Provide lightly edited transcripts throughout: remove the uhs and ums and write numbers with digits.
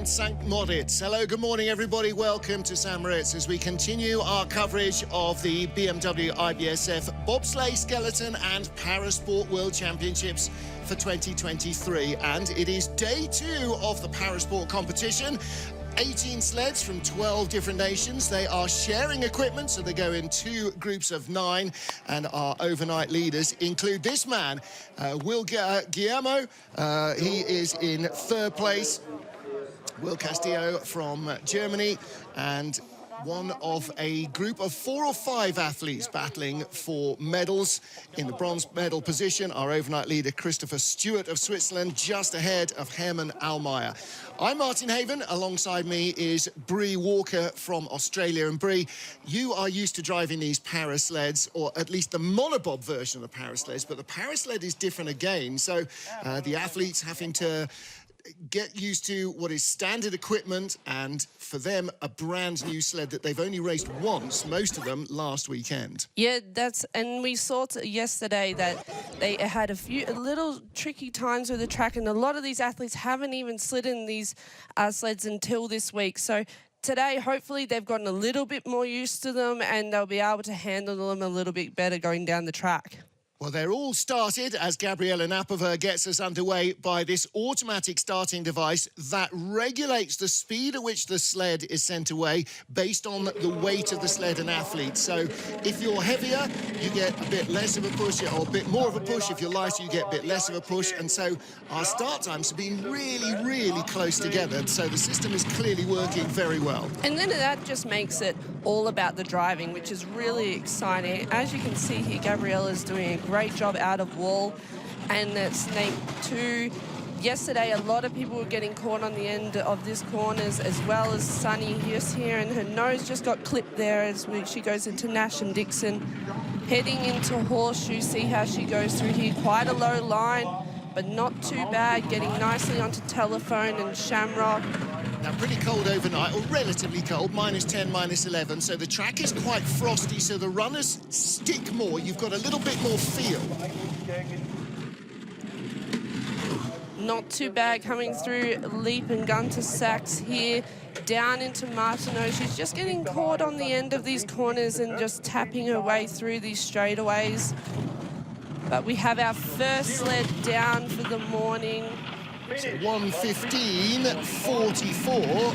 St-Moritz. Hello, good morning, everybody. Welcome to St-Moritz as we continue our coverage of the BMW IBSF Bobsleigh, Skeleton and Parasport World Championships for 2023. And it is day 2 of the Parasport competition. 18 sleds from 12 different nations. They are sharing equipment, so they go in 2 groups of 9, and our overnight leaders include this man, Guillermo. He is in 3rd place. Will Castillo from Germany, and one of a group of 4 or 5 athletes battling for medals. In the bronze medal position, our overnight leader, Christopher Stewart of Switzerland, just ahead of Hermann Ellmauer. I'm Martin Haven. Alongside me is Bree Walker from Australia. And Bree, you are used to driving these parasleds, or at least the Monobob version of the parasleds, but the parasled is different again. So the athletes having to get used to what is standard equipment, and for them a brand new sled that they've only raced once, most of them last weekend. Yeah, and we saw yesterday that they had a little tricky times with the track, and a lot of these athletes haven't even slid in these sleds until this week. So today, hopefully, they've gotten a little bit more used to them and they'll be able to handle them a little bit better going down the track. Well, they're all started, as Gabriella Novotna gets us underway, by this automatic starting device that regulates the speed at which the sled is sent away based on the weight of the sled and athlete. So if you're heavier, you get a bit less of a push, or a bit more of a push. If you're lighter, you get a bit less of a push. And so our start times have been really, really close together. So the system is clearly working very well. And then that just makes it all about the driving, which is really exciting. As you can see here, Gabriella's doing a great job out of wall, and that's snake 2. Yesterday, a lot of people were getting caught on the end of these corners, as well as Sunny just here, and her nose just got clipped there as she goes into Nash and Dixon. Heading into Horseshoe, see how she goes through here. Quite a low line, but not too bad, getting nicely onto Telephone and Shamrock. Now, pretty cold overnight, or relatively cold, -10, -11, so the track is quite frosty, so the runners stick more. You've got a little bit more feel. Not too bad coming through Leap and Gunter Sachs here, down into Martineau. She's just getting caught on the end of these corners and just tapping her way through these straightaways. But we have our first sled down for the morning. So 1:15.44.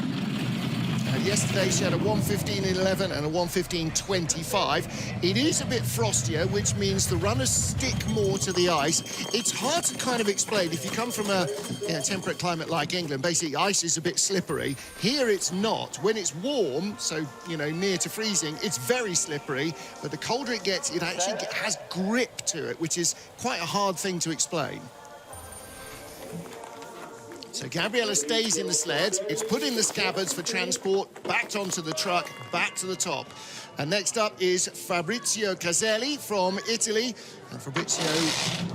Yesterday she had a 1:15.11 and a 1:15.25. It is a bit frostier, which means the runners stick more to the ice. It's hard to kind of explain. If you come from a temperate climate like England, basically ice is a bit slippery. Here it's not. When it's warm, so near to freezing, it's very slippery. But the colder it gets, it actually has grip to it, which is quite a hard thing to explain. So Gabriella stays in the sled. It's put in the scabbards for transport, backed onto the truck, back to the top. And next up is Fabrizio Caselli from Italy. And Fabrizio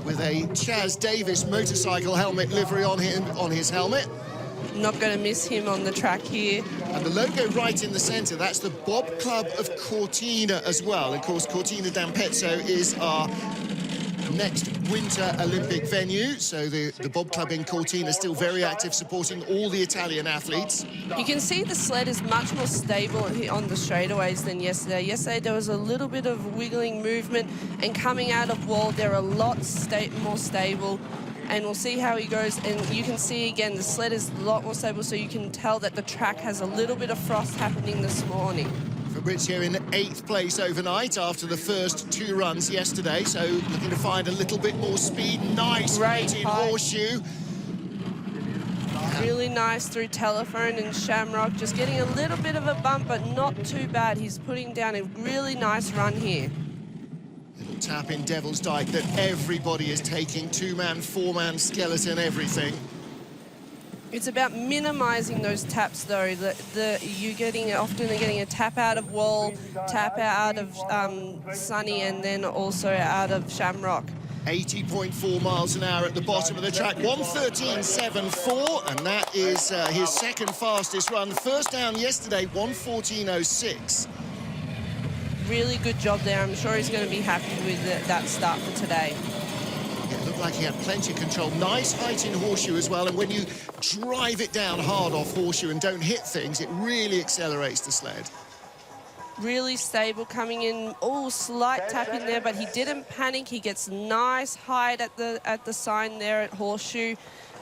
with a Chaz Davis motorcycle helmet livery on his helmet. Not going to miss him on the track here. And the logo right in the centre, that's the Bob Club of Cortina as well. Of course, Cortina d'Ampezzo is our next winter Olympic venue, so the Bob Club in Cortina is still very active, supporting all the Italian athletes. You can see the sled is much more stable on the straightaways than yesterday. Yesterday there was a little bit of wiggling movement, and coming out of wall they're a lot more stable, and we'll see how he goes. And you can see again the sled is a lot more stable, so you can tell that the track has a little bit of frost happening this morning. Fabrizio in 8th place overnight after the first 2 runs yesterday, so looking to find a little bit more speed. Nice great in Horseshoe. Really nice through Telephone and Shamrock, just getting a little bit of a bump, but not too bad. He's putting down a really nice run here. Little tap in Devil's Dyke that everybody is taking, 2-man, 4-man, skeleton, everything. It's about minimising those taps, though. You're getting a tap out of Wall, tap out of Sunny, and then also out of Shamrock. 80.4 miles an hour at the bottom of the track. 1:13.74, and that is his second fastest run. First down yesterday, 1:14.06. Really good job there. I'm sure he's going to be happy with that start for today. Yeah, looked like he had plenty of control. Nice height in horseshoe as well, and when you drive it down hard off horseshoe and don't hit things, it really accelerates the sled. Really stable coming in. Oh, slight tap in there, but he didn't panic. He gets nice height at the sign there at horseshoe,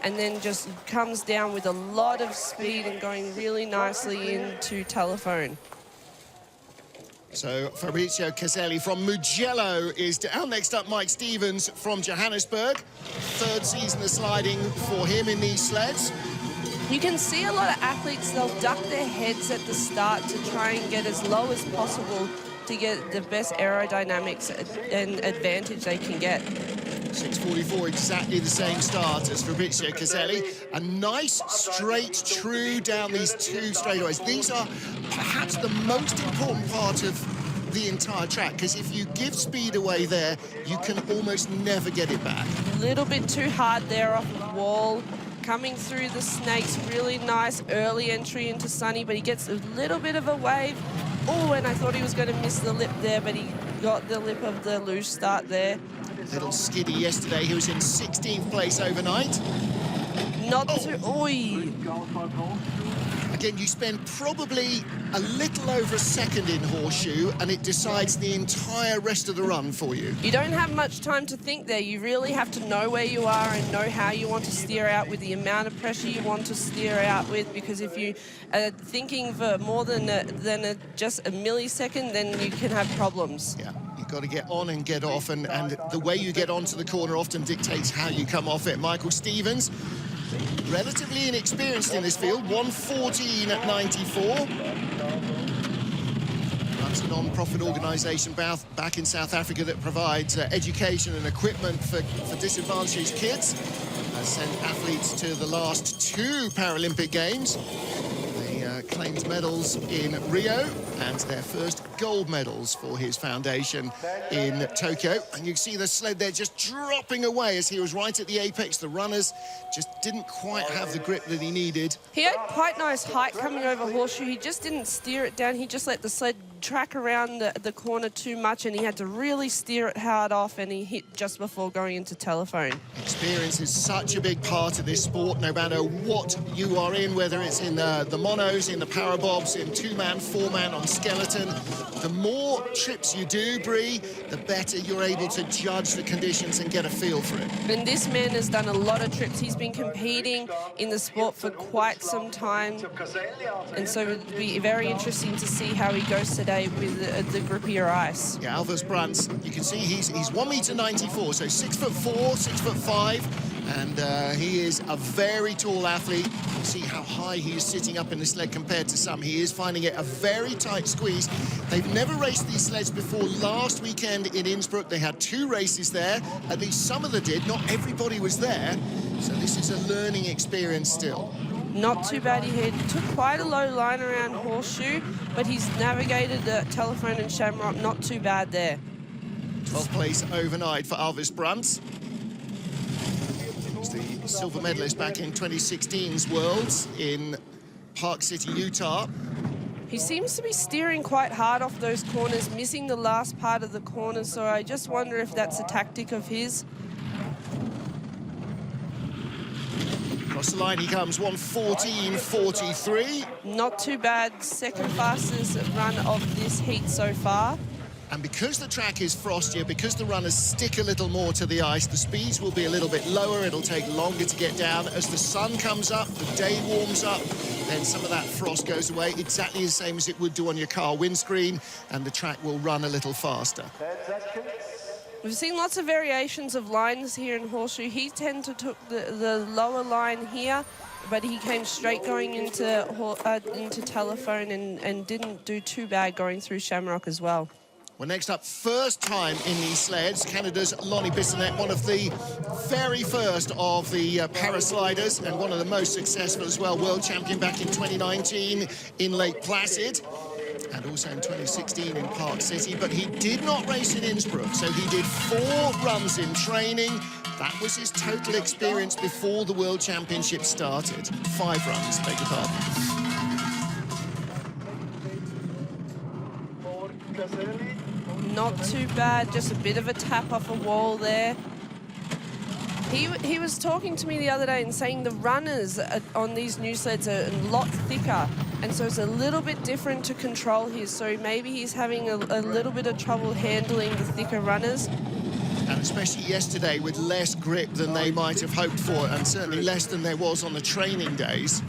and then just comes down with a lot of speed and going really nicely into telephone. So Fabrizio Caselli from Mugello is down. Next up, Mike Stevens from Johannesburg. Third season of sliding for him in these sleds. You can see a lot of athletes, they'll duck their heads at the start to try and get as low as possible to get the best aerodynamics and advantage they can get. 6:44, exactly the same start as Fabrizio Caselli. A nice, straight, true down these two straightaways. These are perhaps the most important part of the entire track, because if you give speed away there, you can almost never get it back. A little bit too hard there off the wall. Coming through the snakes, really nice early entry into Sunny, but he gets a little bit of a wave. Oh, and I thought he was going to miss the lip there, but he got the lip of the loose start there. Little skiddy yesterday. He was in 16th place overnight. Not too... Oi! Again, you spend probably a little over a second in horseshoe, and it decides the entire rest of the run for you. You don't have much time to think there. You really have to know where you are and know how you want to steer out with the amount of pressure you want to steer out with, because if you are thinking for more than just a millisecond, then you can have problems. Yeah. You've got to get on and get off, and the way you get onto the corner often dictates how you come off it. Michael Stevens, relatively inexperienced in this field, 1:14 at 94. Runs a non-profit organisation back in South Africa that provides education and equipment for disadvantaged kids. Has sent athletes to the last two Paralympic Games. Claimed medals in Rio and their first gold medals for his foundation in Tokyo. And you can see the sled there just dropping away as he was right at the apex. The runners just didn't quite have the grip that he needed. He had quite nice height coming over horseshoe. He just didn't steer it down. He just let the sled track around the corner too much, and he had to really steer it hard off, and he hit just before going into telephone. Experience is such a big part of this sport, no matter what you are in, whether it's in the monos, in the parabobs, in two-man, four-man, on skeleton. The more trips you do, Bree, the better you're able to judge the conditions and get a feel for it. And this man has done a lot of trips. He's been competing in the sport for quite some time, and so it would be very interesting to see how he goes today with the grippier ice. Yeah, Elvis Brand, you can see he's 1.94 m, so 6'4", 6'5", and he is a very tall athlete. You see how high he is sitting up in the sled compared to some. He is finding it a very tight squeeze. They've never raced these sleds before. Last weekend in Innsbruck, they had 2 races there. At least some of them did. Not everybody was there. So this is a learning experience still. Not too bad. He took quite a low line around horseshoe, but he's navigated the telephone and shamrock not too bad there. 12th place overnight for Elvis Brand. He's the silver medalist back in 2016's Worlds in Park City, Utah. He seems to be steering quite hard off those corners, missing the last part of the corner, so I just wonder if that's a tactic of his. Across the line he comes, 1:14.43. Not too bad, second fastest run of this heat so far. And because the track is frostier, because the runners stick a little more to the ice, the speeds will be a little bit lower. It'll take longer to get down. As the sun comes up, the day warms up, then some of that frost goes away, exactly the same as it would do on your car windscreen, and the track will run a little faster. We've seen lots of variations of lines here in horseshoe. He tended to took the lower line here, but he came straight going into telephone and didn't do too bad going through shamrock as well. Well, next up, first time in these sleds, Canada's Lonnie Bissonnette, one of the very first of the parasliders and one of the most successful as well, world champion back in 2019 in Lake Placid. And also in 2016 in Park City, but he did not race in Innsbruck, so he did 4 runs in training. That was his total experience before the World Championship started. 5 runs, beg your pardon. Not too bad, just a bit of a tap off a wall there. He was talking to me the other day and saying the runners on these new sleds are a lot thicker, and so it's a little bit different to control his. So maybe he's having a little bit of trouble handling the thicker runners. And especially yesterday with less grip than they might have hoped for, and certainly less than there was on the training days.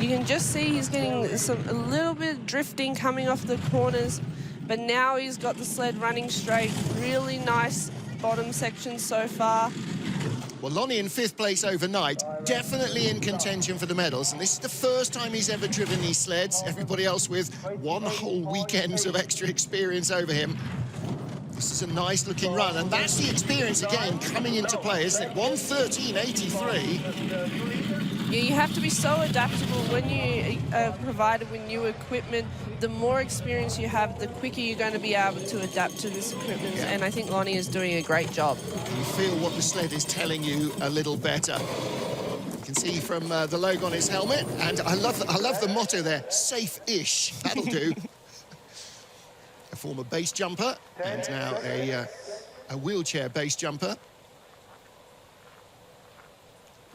You can just see he's getting a little bit of drifting coming off the corners, but now he's got the sled running straight. Really nice bottom section so far. Well, Lonnie in 5th place overnight, definitely in contention for the medals, and this is the first time he's ever driven these sleds. Everybody else with one whole weekend of extra experience over him. This is a nice looking run, and that's the experience again coming into play, isn't it? 1:13.83. Yeah, you have to be so adaptable when you are provided with new equipment. The more experience you have, the quicker you're going to be able to adapt to this equipment. Yeah. And I think Lonnie is doing a great job. You feel what the sled is telling you a little better. You can see from the logo on his helmet, and I love the motto there, safe-ish. That'll do. A former base jumper, and now a wheelchair base jumper.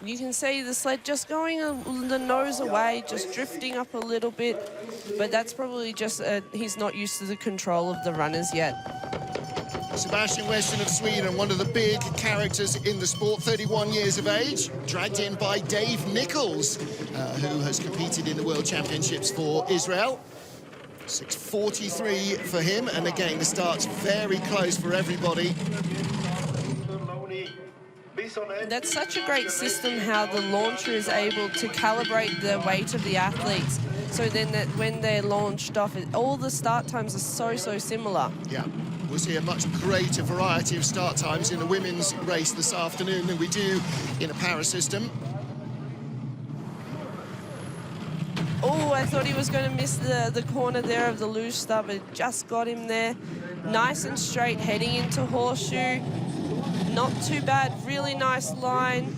You can see the sled just going the nose away, just drifting up a little bit, but that's probably just he's not used to the control of the runners yet. Sebastian Westin of Sweden, one of the big characters in the sport, 31 years of age, dragged in by Dave Nichols, who has competed in the World Championships for Israel. 6:43 for him, and again, the start's very close for everybody. That's such a great system how the launcher is able to calibrate the weight of the athletes, so then that when they're launched off, all the start times are so similar. Yeah, we'll see a much greater variety of start times in the women's race this afternoon than we do in a para system. Oh, I thought he was going to miss the corner there of the loose stub, but just got him there. Nice and straight, heading into horseshoe. Not too bad, really nice line.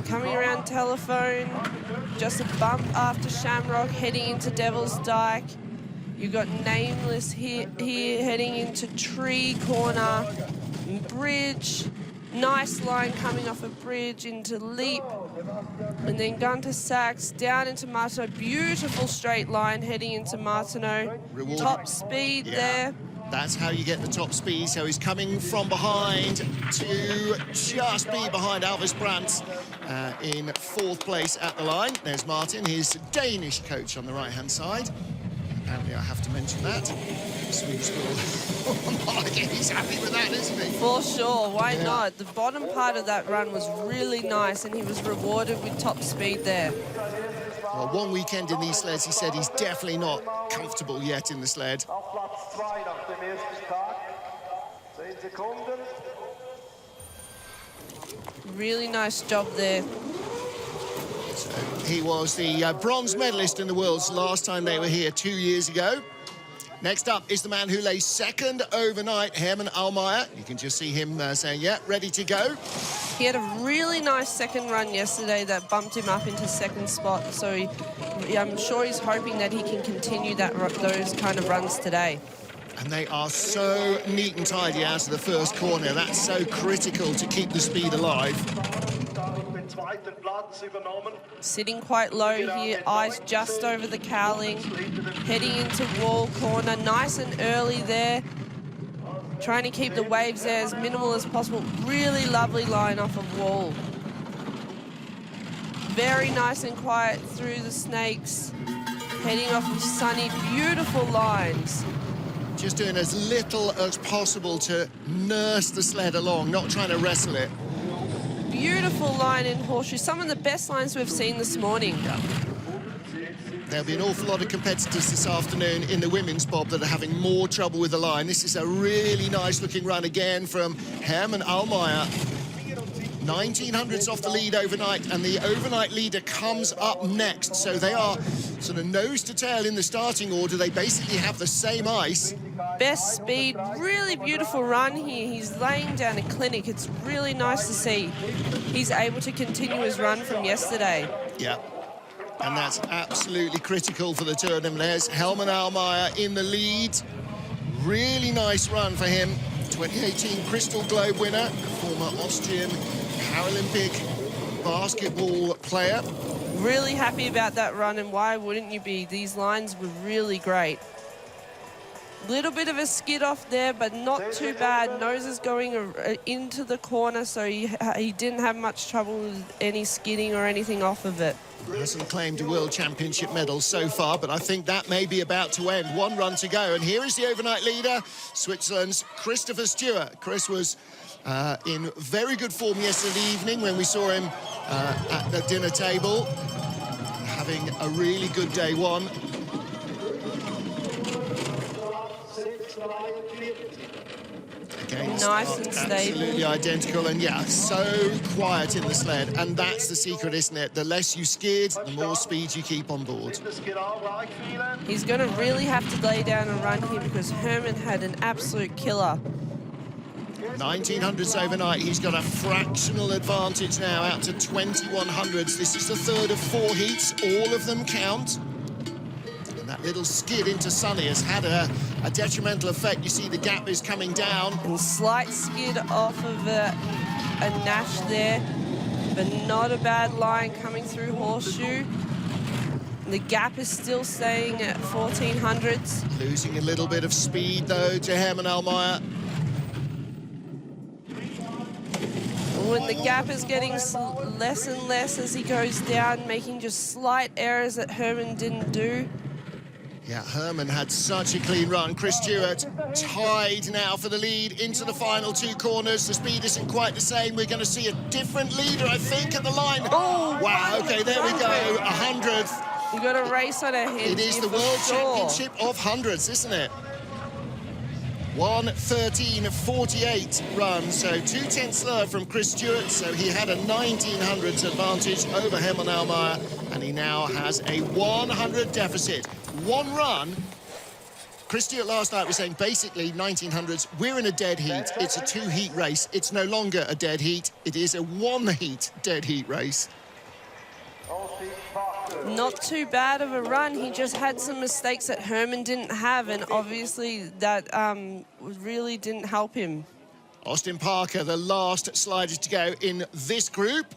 Coming around telephone, just a bump after Shamrock, heading into Devil's Dyke. You've got Nameless here heading into Tree Corner, Bridge. Nice line coming off a bridge into Leap. And then Gunter Sachs down into Martineau. Beautiful straight line heading into Martineau. Top speed there. That's how you get the top speed. So he's coming from behind to just be behind Elvis Brand in 4th place at the line. There's Martin, his Danish coach on the right-hand side. Apparently I have to mention that. Swedish will like it. He's happy with that, isn't he? For sure, why not? The bottom part of that run was really nice, and he was rewarded with top speed there. Well, one weekend in these sleds, he said he's definitely not comfortable yet in the sled. Really nice job there. So he was the bronze medalist in the Worlds last time they were here 2 years ago. Next up is the man who lay 2nd overnight, Hermann Ellmauer. You can just see him saying, yeah, ready to go. He had a really nice second run yesterday that bumped him up into 2nd spot. So I'm sure he's hoping that he can continue those kind of runs today. And they are so neat and tidy out of the first corner. That's so critical to keep the speed alive. Sitting quite low here, eyes just over the cowling, heading into wall corner, nice and early there. Trying to keep the waves there as minimal as possible. Really lovely line off of wall. Very nice and quiet through the snakes, heading off of sunny, beautiful lines. Just doing as little as possible to nurse the sled along, not trying to wrestle it. Beautiful line in horseshoe, some of the best lines we've seen this morning. Yeah. There'll be an awful lot of competitors this afternoon in the women's bob that are having more trouble with the line. This is a really nice looking run again from Hermann Ellmauer. 1900s off the lead overnight, and the overnight leader comes up next. So they are sort of nose to tail in the starting order. They basically have the same ice. Best speed, really beautiful run here. He's laying down a clinic. It's really nice to see he's able to continue his run from yesterday. Yeah, and that's absolutely critical for the two of them. There's Hermann Ellmauer in the lead. Really nice run for him. 2018 Crystal Globe winner, former Austrian Paralympic basketball player. Really happy about that run, and why wouldn't you be? These lines were really great. Little bit of a skid off there, but not too bad. Nose is going into the corner, so he didn't have much trouble with any skidding or anything off of it. Hasn't claimed a World Championship medal so far, but I think that may be about to end. One run to go, and here is the overnight leader, Switzerland's Christopher Stewart. Chris was in very good form yesterday evening when we saw him at the dinner table, having a really good day one. Nice and stable. Absolutely identical, and yeah, so quiet in the sled, and that's the secret, isn't it? The less you skid, the more speed you keep on board. He's going to really have to lay down and run here because Hermann had an absolute killer. 1900s overnight, he's got a fractional advantage now out to 2100s. This is the third of 4 heats, all of them count. And that little skid into Sunny has had a detrimental effect. You see the gap is coming down. A slight skid off of a Nash there, but not a bad line coming through Horseshoe. The gap is still staying at 1400s. Losing a little bit of speed, though, to Hermann Ellmauer. When the gap is getting less and less as he goes down, making just slight errors that Hermann didn't do. Yeah, Hermann had such a clean run. Chris Stewart tied now for the lead into the final 2 corners. The speed isn't quite the same. We're going to see a different leader, I think, at the line. Oh, wow, okay, there we go, 100th. You've got a race on our hands. It is the World Championship of hundreds, isn't it? 1:13.48 run, so 2/10 slower from Chris Stewart, so he had a 1900s advantage over Hermann Ellmauer, and he now has a 100 deficit. 1 run. Chris Stewart last night was saying basically 1900s, we're in a dead heat. It's a 2-heat race. It's no longer a dead heat. It is a 1-heat dead heat race. Not too bad of a run. He just had some mistakes that Hermann didn't have, and obviously that really didn't help him. Austin Parker, the last slider to go in this group.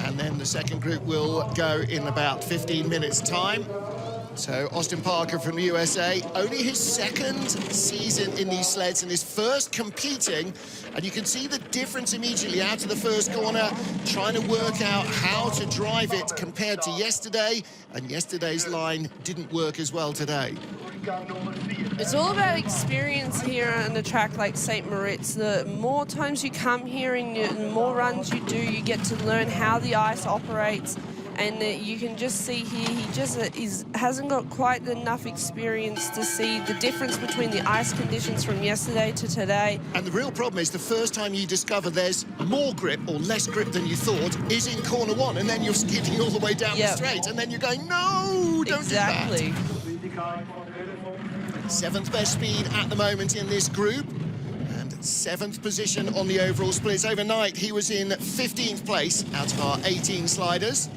And then the second group will go in about 15 minutes' time. So Austin Parker from the USA, only his 2nd season in these sleds and his first competing. And you can see the difference immediately out of the first corner, trying to work out how to drive it compared to yesterday. And yesterday's line didn't work as well today. It's all about experience here on a track like St. Moritz. The more times you come here and the more runs you do, you get to learn how the ice operates. And you can just see here, he just hasn't got quite enough experience to see the difference between the ice conditions from yesterday to today. And the real problem is the first time you discover there's more grip or less grip than you thought is in corner 1, and then you're skidding all the way down the straight, and then you're going, no, don't do that. 7th best speed at the moment in this group, and 7th position on the overall splits. Overnight, he was in 15th place out of our 18 sliders.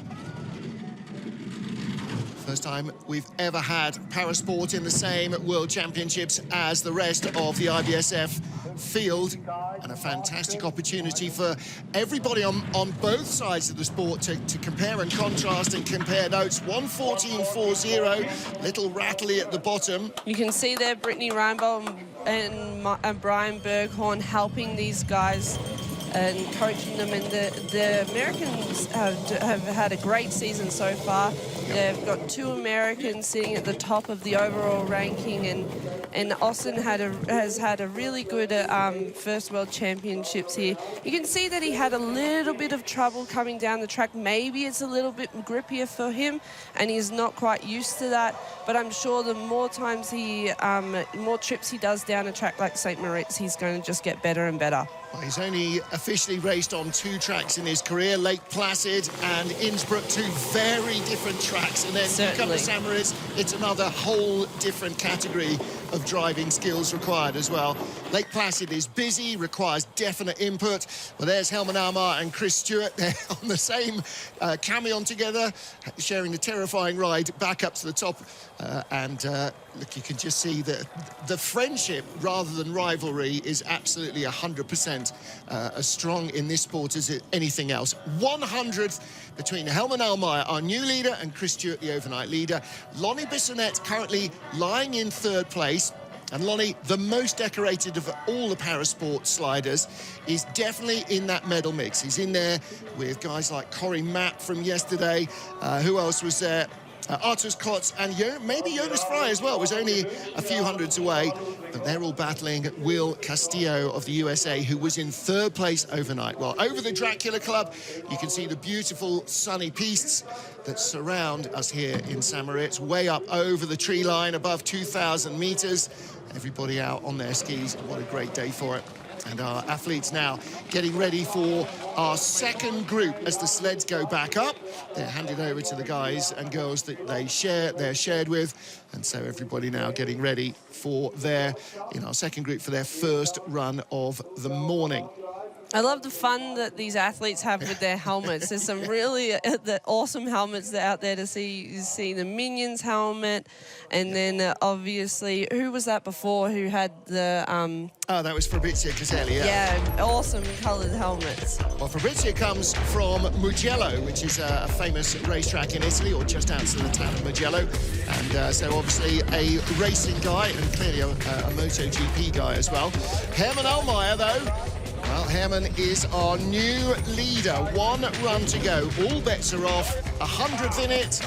First time we've ever had Parasport in the same World Championships as the rest of the IBSF field, and a fantastic opportunity for everybody on both sides of the sport to compare and contrast and compare notes. 1:14.40, little rattly at the bottom. You can see there Brittany Reinbold and Brian Berghorn helping these guys and coaching them, and the Americans have had a great season so far. They've got 2 Americans sitting at the top of the overall ranking, and Austin has had a really good first World Championships here. You can see that he had a little bit of trouble coming down the track. Maybe it's a little bit grippier for him, and he's not quite used to that. But I'm sure the more times more trips he does down a track like St. Moritz, he's going to just get better and better. Well, he's only officially raced on 2 tracks in his career, Lake Placid and Innsbruck, 2 very different tracks. And then you come to St. Moritz, it's another whole different category of driving skills required as well. Lake Placid is busy, requires definite input. Well, there's Hermann Ellmauer and Chris Stewart. They're on the same camion together, sharing the terrifying ride back up to the top. Look, you can just see that the friendship rather than rivalry is absolutely 100% as strong in this sport as anything else. 100th between Hermann Ellmauer, our new leader, and Chris Stewart, the overnight leader. Lonnie Bissonnette currently lying in third place. And Lonnie, the most decorated of all the Parasport sliders, is definitely in that medal mix. He's in there with guys like Corie Mapp from yesterday. Who else was there? Arturs Klots and maybe Jonas Frei as well, was only a few hundreds away. But they're all battling Will Castillo of the USA, who was in third place overnight. Well, over the Dracula Club, you can see the beautiful sunny pistes that surround us here in St-Moritz, way up over the tree line, above 2,000 meters. Everybody out on their skis. What a great day for it. And our athletes now getting ready for our second group as the sleds go back up. They're handed over to the guys and girls that they're shared with. And so everybody now getting ready for our second group for their first run of the morning. I love the fun that these athletes have with their helmets. There's some really awesome helmets out there to see. You see the Minions helmet, and then obviously, who was that before who had the... Oh, that was Fabrizio Caselli, yeah. Yeah, awesome coloured helmets. Well, Fabrizio comes from Mugello, which is a famous racetrack in Italy, or just outside the town of Mugello. And so obviously a racing guy, and clearly a MotoGP guy as well. Hermann Ellmauer, though. Well, Hermann is our new leader. One run to go. All bets are off. 100th in it.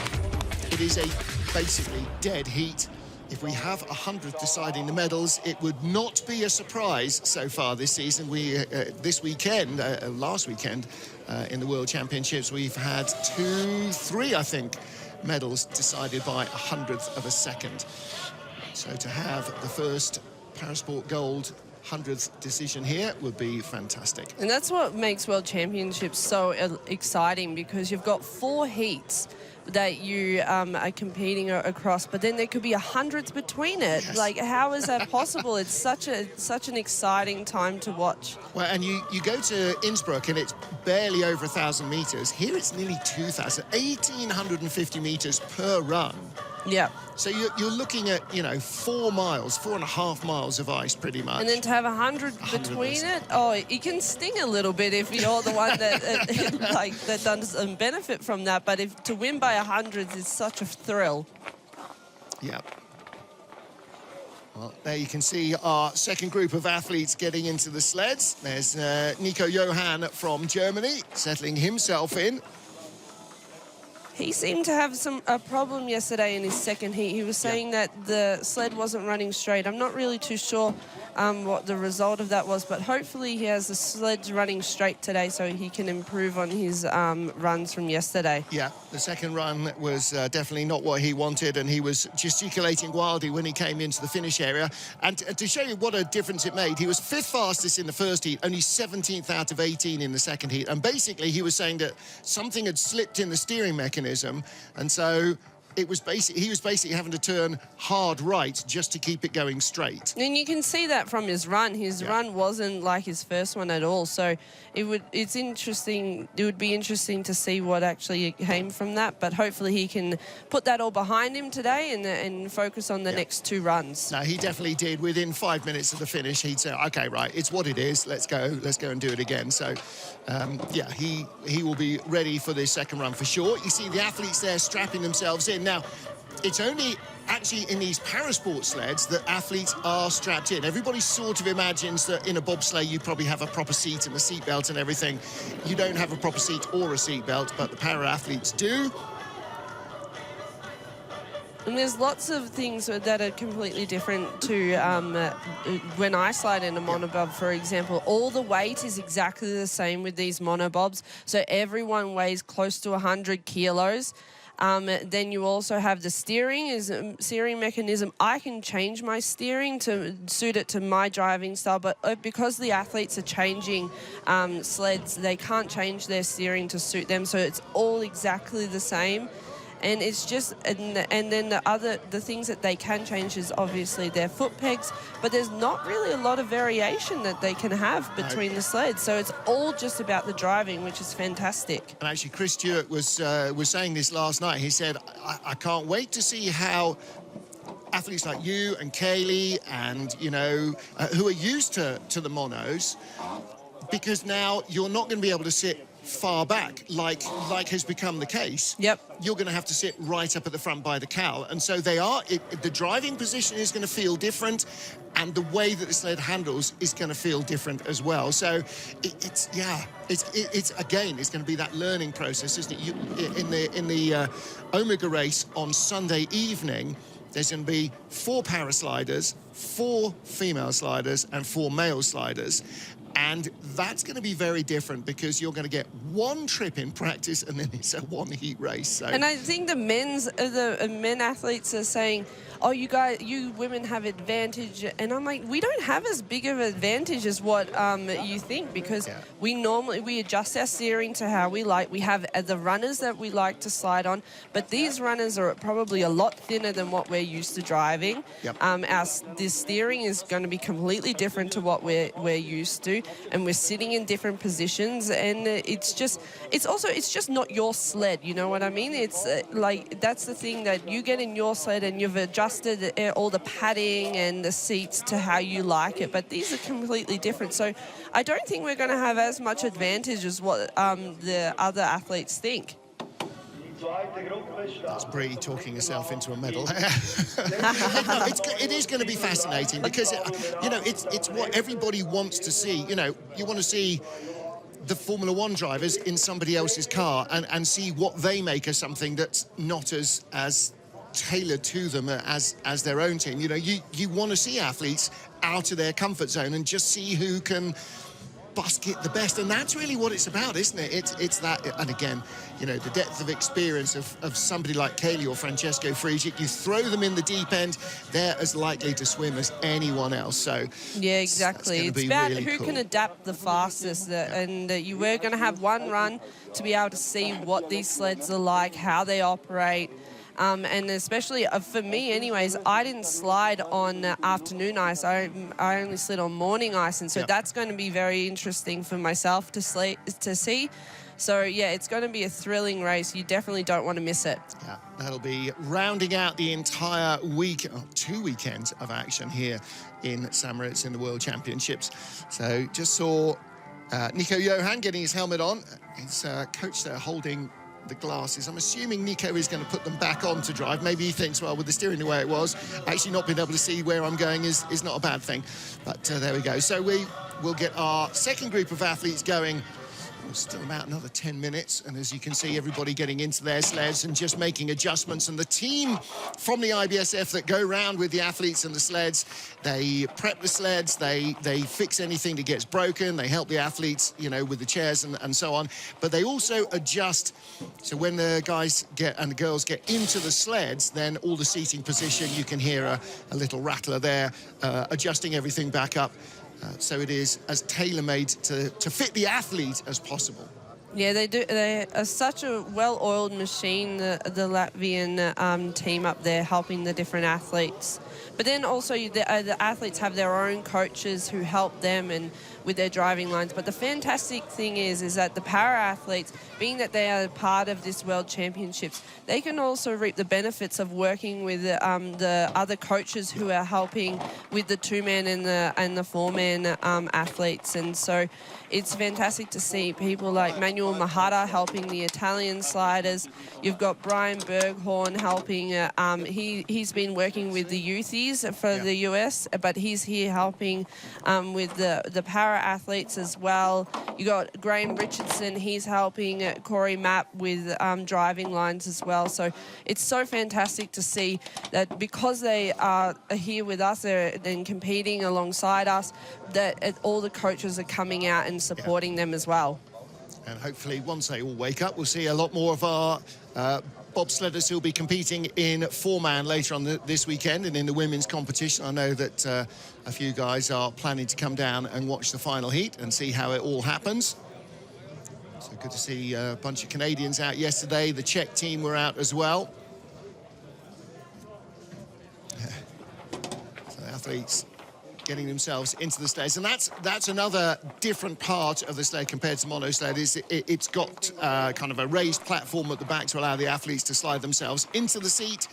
It is a basically dead heat. If we have 100th deciding the medals, it would not be a surprise so far this season. This weekend, last weekend, in the World Championships, we've had 3, I think, medals decided by 100th of a second. So to have the first Parasport gold 100th decision here would be fantastic. And that's what makes World Championships so exciting, because you've got 4 heats that you are competing across, but then there could be 100th between it. Yes. Like, how is that possible? It's such an exciting time to watch. Well, and you go to Innsbruck and it's barely over 1,000 meters. Here it's nearly 2,000, 1,850 meters per run. Yeah. So you're looking at, 4.5 miles of ice pretty much. And then to have 100 between it, it can sting a little bit if you're the one that that doesn't benefit from that. But to win by 100 is such a thrill. Yeah. Well, there you can see our second group of athletes getting into the sleds. There's Nico Johann from Germany settling himself in. He seemed to have a problem yesterday in his second heat. He was saying that the sled wasn't running straight. I'm not really too sure what the result of that was, but hopefully he has the sleds running straight today so he can improve on his runs from yesterday. Yeah, the second run was definitely not what he wanted, and he was gesticulating wildly when he came into the finish area. And to show you what a difference it made, he was 5th fastest in the first heat, only 17th out of 18 in the second heat. And basically he was saying that something had slipped in the steering mechanism, and so he was basically having to turn hard right just to keep it going straight. And you can see that from his run. His run wasn't like his first one at all. So it's interesting. It would be interesting to see what actually came from that. But hopefully he can put that all behind him today and focus on the next 2 runs. No, he definitely did. Within 5 minutes of the finish, he'd say, "Okay, right, it's what it is. Let's go and do it again." So, he will be ready for this second run for sure. You see the athletes there strapping themselves in. Now, it's only actually in these Parasport sleds that athletes are strapped in. Everybody sort of imagines that in a bobsleigh you probably have a proper seat and a seatbelt and everything. You don't have a proper seat or a seatbelt, but the para athletes do. And there's lots of things that are completely different to when I slide in a monobob, for example. All the weight is exactly the same with these monobobs. So everyone weighs close to 100 kilos. Then you also have the steering mechanism. I can change my steering to suit it to my driving style, but because the athletes are changing sleds, they can't change their steering to suit them, so it's all exactly the same. And it's just, and then the things that they can change is obviously their foot pegs, but there's not really a lot of variation that they can have between the sleds. So it's all just about the driving, which is fantastic. And actually, Chris Stewart was saying this last night. He said, I can't wait to see how athletes like you and Kaylee and, you know, who are used to the monos, because now you're not going to be able to sit far back like has become the case. Yep. You're going to have to sit right up at the front by the cowl, and so the driving position is going to feel different, and the way that the sled handles is going to feel different as well. So it's again, it's going to be that learning process, isn't it? In the Omega race on Sunday evening, there's going to be 4 parasliders, 4 female sliders, and 4 male sliders. And that's going to be very different because you're going to get 1 trip in practice and then it's a 1 heat race. So. And I think the men athletes are saying, oh, you women have advantage. And I'm like, we don't have as big of an advantage as what you think, because we adjust our steering to how we like. We have the runners that we like to slide on, but these runners are probably a lot thinner than what we're used to driving. Yep. The steering is going to be completely different to what we're used to, and we're sitting in different positions, and it's just not your sled, you know what I mean? It's like, that's the thing, that you get in your sled and you've adjusted all the padding and the seats to how you like it, but these are completely different. So I don't think we're going to have as much advantage as what the other athletes think. That's Bree talking herself into a medal. It is going to be fascinating because, you know, it's what everybody wants to see. You know, you want to see the Formula One drivers in somebody else's car and see what they make of something that's not as tailored to them as their own team. You know, you want to see athletes out of their comfort zone and just see who can bust it the best, and that's really what it's about, isn't it? It's that, and again, you know, the depth of experience of somebody like Kaylee or Francesco Frigic. You throw them in the deep end, they're as likely to swim as anyone else. So yeah, exactly. It's about really who can adapt the fastest, and you were going to have one run to be able to see what these sleds are like, how they operate. And especially for me anyways, I didn't slide on afternoon ice. I only slid on morning ice, and so that's going to be very interesting for myself to see. So yeah, it's going to be a thrilling race. You definitely don't want to miss it. Yeah, that'll be rounding out the entire week, 2 weekends of action here in St-Moritz in the World Championships. So just saw Nico Johann getting his helmet on. His coach there holding the glasses. I'm assuming Nico is going to put them back on to drive. Maybe he thinks, well, with the steering the way it was, actually not being able to see where I'm going is not a bad thing. But there we go. So we will get our second group of athletes going. Still about another 10 minutes, and as you can see, everybody getting into their sleds and just making adjustments. And the team from the IBSF that go round with the athletes and the sleds, they prep the sleds, they fix anything that gets broken, they help the athletes, you know, with the chairs and so on. But they also adjust, so when the guys and the girls get into the sleds, then all the seating position, you can hear a little rattler there, adjusting everything back up. So it is as tailor-made to fit the athlete as possible. Yeah, they do. They are such a well-oiled machine, the Latvian team up there, helping the different athletes. But then also the athletes have their own coaches who help them and with their driving lines. But the fantastic thing is that the para-athletes, being that they are part of this World Championships, they can also reap the benefits of working with the other coaches who are helping with the 2-man and the 4-man athletes. And so it's fantastic to see people like Manuel Mahara helping the Italian sliders. You've got Brian Berghorn helping. He's been working with the youthies for the US, but he's here helping with the para athletes as well. You got Graham Richardson, he's helping Corie Mapp with driving lines as well. So it's so fantastic to see that because they are here with us, they're then competing alongside us, that all the coaches are coming out and supporting them as well. And hopefully once they all wake up, we'll see a lot more of our bobsledders who'll be competing in 4-man later on this weekend. And in the women's competition, I know that a few guys are planning to come down and watch the final heat and see how it all happens. So good to see a bunch of Canadians out yesterday. The Czech team were out as well. So the athletes getting themselves into the sleds, and that's another different part of the sled compared to mono sled. Is it's got kind of a raised platform at the back to allow the athletes to slide themselves into the seat,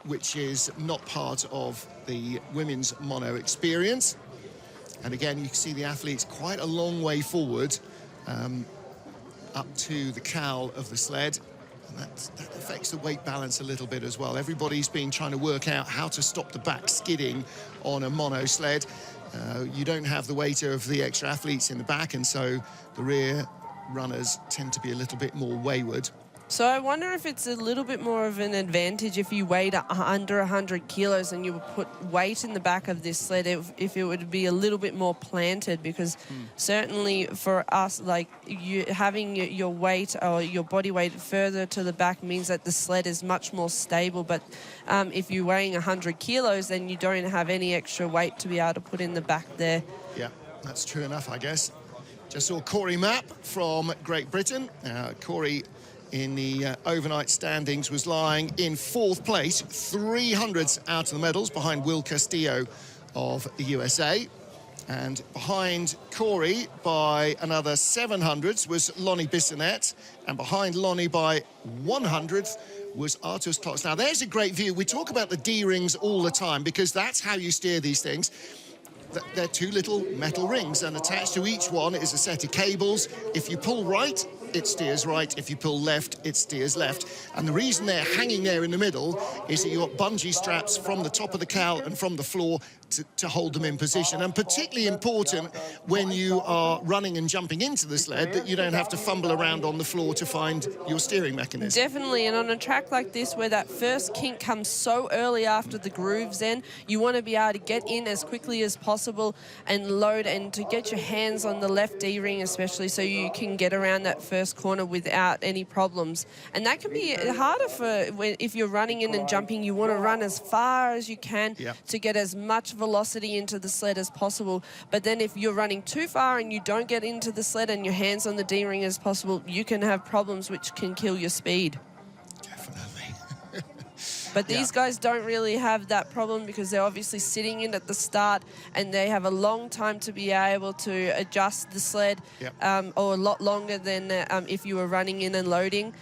which is not part of the women's mono experience. And again, you can see the athletes quite a long way forward up to the cowl of the sled. And that affects the weight balance a little bit as well. Everybody's been trying to work out how to stop the back skidding on a mono sled. You don't have the weight of the extra athletes in the back, and so the rear runners tend to be a little bit more wayward. So I wonder if it's a little bit more of an advantage if you weighed under 100 kilos and you would put weight in the back of this sled, if it would be a little bit more planted, because certainly for us, like you having your weight or your body weight further to the back means that the sled is much more stable. But if you're weighing 100 kilos, then you don't have any extra weight to be able to put in the back there. Yeah, that's true enough, I guess. Just saw Corie Mapp from Great Britain. Corie, in the overnight standings, was lying in 4th place, 300ths out of the medals, behind Will Castillo of the USA. And behind Corie by another 700ths was Lonnie Bissonnette, and behind Lonnie by 100th was Arturs Klots. Now, there's a great view. We talk about the D-rings all the time because that's how you steer these things. They're 2 little metal rings, and attached to each one is a set of cables. If you pull right, it steers right. If you pull left, it steers left. And the reason they're hanging there in the middle is that you've got bungee straps from the top of the cowl and from the floor to hold them in position. And particularly important when you are running and jumping into the sled, that you don't have to fumble around on the floor to find your steering mechanism. Definitely, and on a track like this where that first kink comes so early after the grooves end, you want to be able to get in as quickly as possible and load, and to get your hands on the left D-ring especially, so you can get around that first corner without any problems. And that can be harder if you're running in and jumping. You want to run as far as you can to get as much velocity into the sled as possible. But then if you're running too far and you don't get into the sled and your hands on the D-ring as possible, you can have problems which can kill your speed. Definitely. But these guys don't really have that problem because they're obviously sitting in at the start, and they have a long time to be able to adjust the sled, or a lot longer than if you were running in and loading.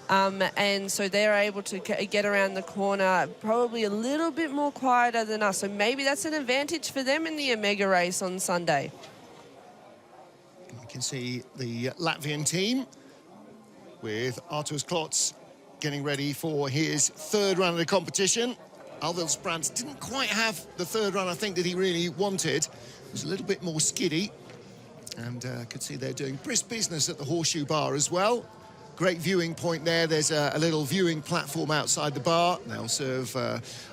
And so they're able to get around the corner probably a little bit more quieter than us. So maybe that's an advantage for them in the Omega race on Sunday. You can see the Latvian team with Arturs Klots getting ready for his 3rd run of the competition. Elvis Brand didn't quite have the 3rd run, I think, that he really wanted. It was a little bit more skiddy. And could see they're doing brisk business at the Horseshoe Bar as well. Great viewing point there. There's a little viewing platform outside the bar. They'll serve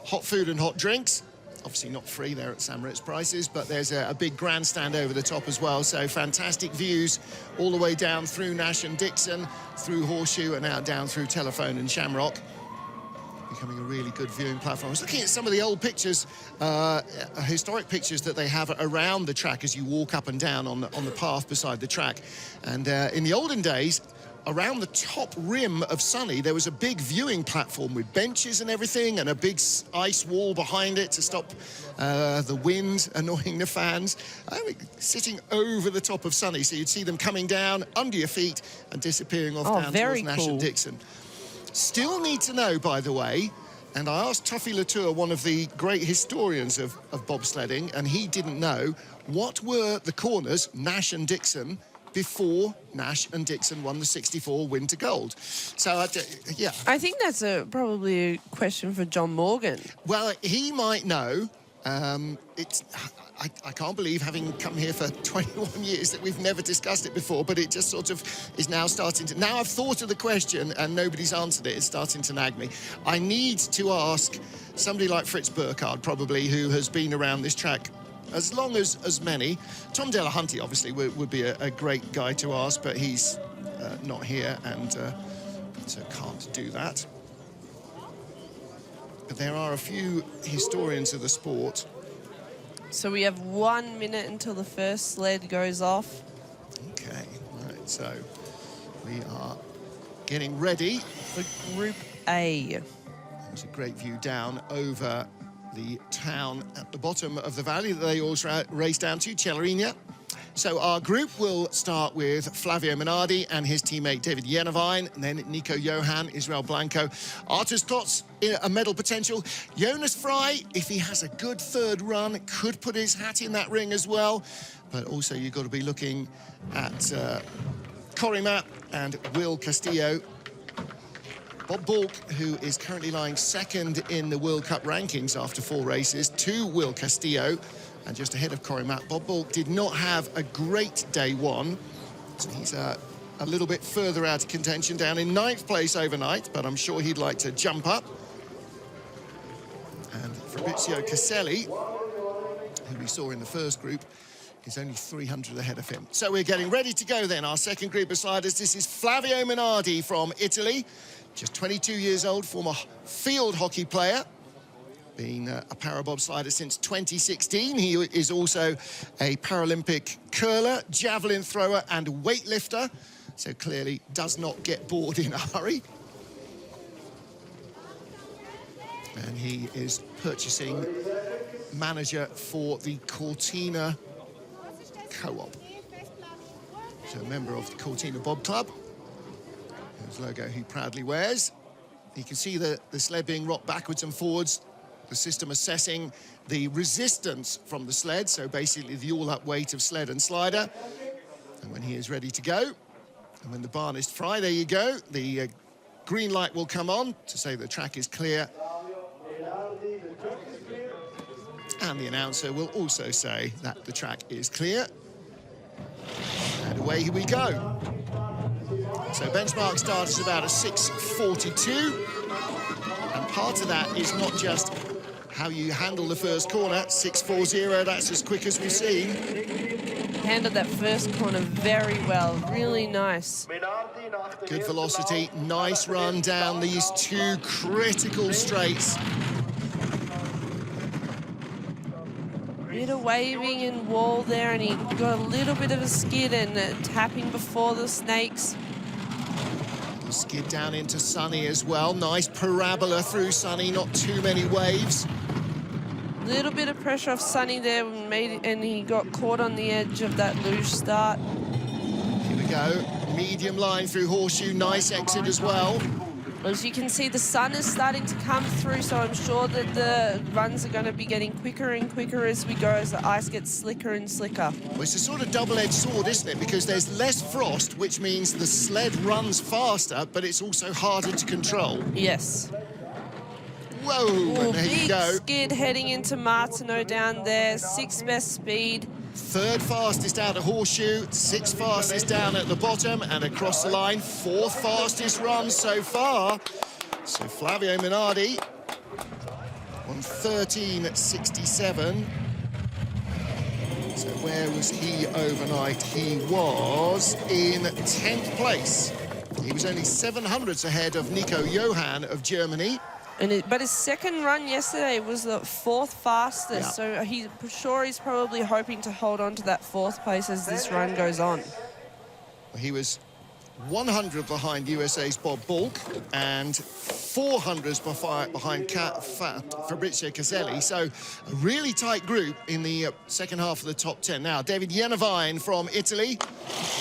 hot food and hot drinks. Obviously not free there at St-Moritz prices, but there's a big grandstand over the top as well. So fantastic views all the way down through Nash and Dixon, through Horseshoe, and out down through Telephone and Shamrock. Becoming a really good viewing platform. I was looking at some of the old pictures, historic pictures that they have around the track as you walk up and down on the path beside the track. And in the olden days, around the top rim of Sunny, there was a big viewing platform with benches and everything, and a big ice wall behind it to stop the wind annoying the fans. Sitting over the top of Sunny, so you'd see them coming down under your feet and disappearing off down towards Nash and Dixon. Still need to know, by the way, and I asked Tuffy Latour, one of the great historians of bobsledding, and he didn't know, what were the corners, Nash and Dixon, before Nash and Dixon won the 64 Winter Gold? So, yeah. I think that's probably a question for John Morgan. Well, he might know. I can't believe, having come here for 21 years, that we've never discussed it before, but it just sort of is now starting to... Now I've thought of the question and nobody's answered it. It's starting to nag me. I need to ask somebody like Fritz Burkhardt, probably, who has been around this track as long as many. Tom Delahunty, obviously, would be a great guy to ask, but he's not here, and so can't do that. But there are a few historians of the sport. So we have 1 minute until the first sled goes off. Okay, right, so We are getting ready for Group A. There's a great view down over the town at the bottom of the valley that they all race down to, Celerina. So our group will start with Flavio Menardi and his teammate David Yenovine, and then Nico Johann, Israel Blanco. Arturs Klots, a medal potential. Jonas Frei, if he has a good third run, could put his hat in that ring as well. But also you've got to be looking at Corie Mapp and Castillo. Bob Balk, who is currently lying second in the World Cup rankings after 4 races, to Castillo. And just ahead of Corie Mapp, Bob Balk did not have a great day one. So he's a little bit further out of contention, down in 9th place overnight, but I'm sure he'd like to jump up. And Fabrizio Caselli, who we saw in the first group, is only 300 ahead of him. So we're getting ready to go then. Our second group of sliders, this is Flavio Menardi from Italy, just 22 years old, former field hockey player. Been a para-bobslider since 2016. He is also a Paralympic curler, javelin thrower and weightlifter, so clearly does not get bored in a hurry. And he is purchasing manager for the Cortina Co-op. So a member of the Cortina Bob Club, whose logo he proudly wears. You can see the sled being rocked backwards and forwards. The system assessing the resistance from the sled, so basically the all-up weight of sled and slider. And when he is ready to go, and when the barn is fry, there you go, the green light will come on to say the track is clear. And the announcer will also say that the track is clear. And away we go. So benchmark start is about a 6:42. And part of that is not just how you handle the first corner. 6:40, that's as quick as we've seen. Handled that first corner very well, really nice. Good velocity, nice run down these 2 critical straights. Bit of waving and wall there, and he got a little bit of a skid and tapping before the snakes. Skid down into Sunny as well. Nice parabola through Sunny, not too many waves. Little bit of pressure off Sunny there, and he got caught on the edge of that luge start. Here we go, medium line through Horseshoe, nice exit as well. As you can see, the sun is starting to come through, so I'm sure that the runs are going to be getting quicker and quicker as we go, as the ice gets slicker and slicker. Well, it's a sort of double-edged sword, isn't it? Because there's less frost, which means the sled runs faster, but it's also harder to control. Yes. Whoa, Ooh, and there you go. Big skid heading into Martineau down there, 6th best speed. 3rd fastest out of Horseshoe, 6th fastest down at the bottom, and across the line, 4th fastest run so far. So Flavio Menardi on 13:67. So where was he overnight? He was in 10th place. He was only 700ths ahead of Nico Johann of Germany. But his second run yesterday was the 4th fastest, so he's probably hoping to hold on to that 4th place as this run goes on. He was 100 behind USA's Bob Balk and 400s behind Fabrizio Caselli. So a really tight group in the second half of the top 10. Now, David Yenovine from Italy,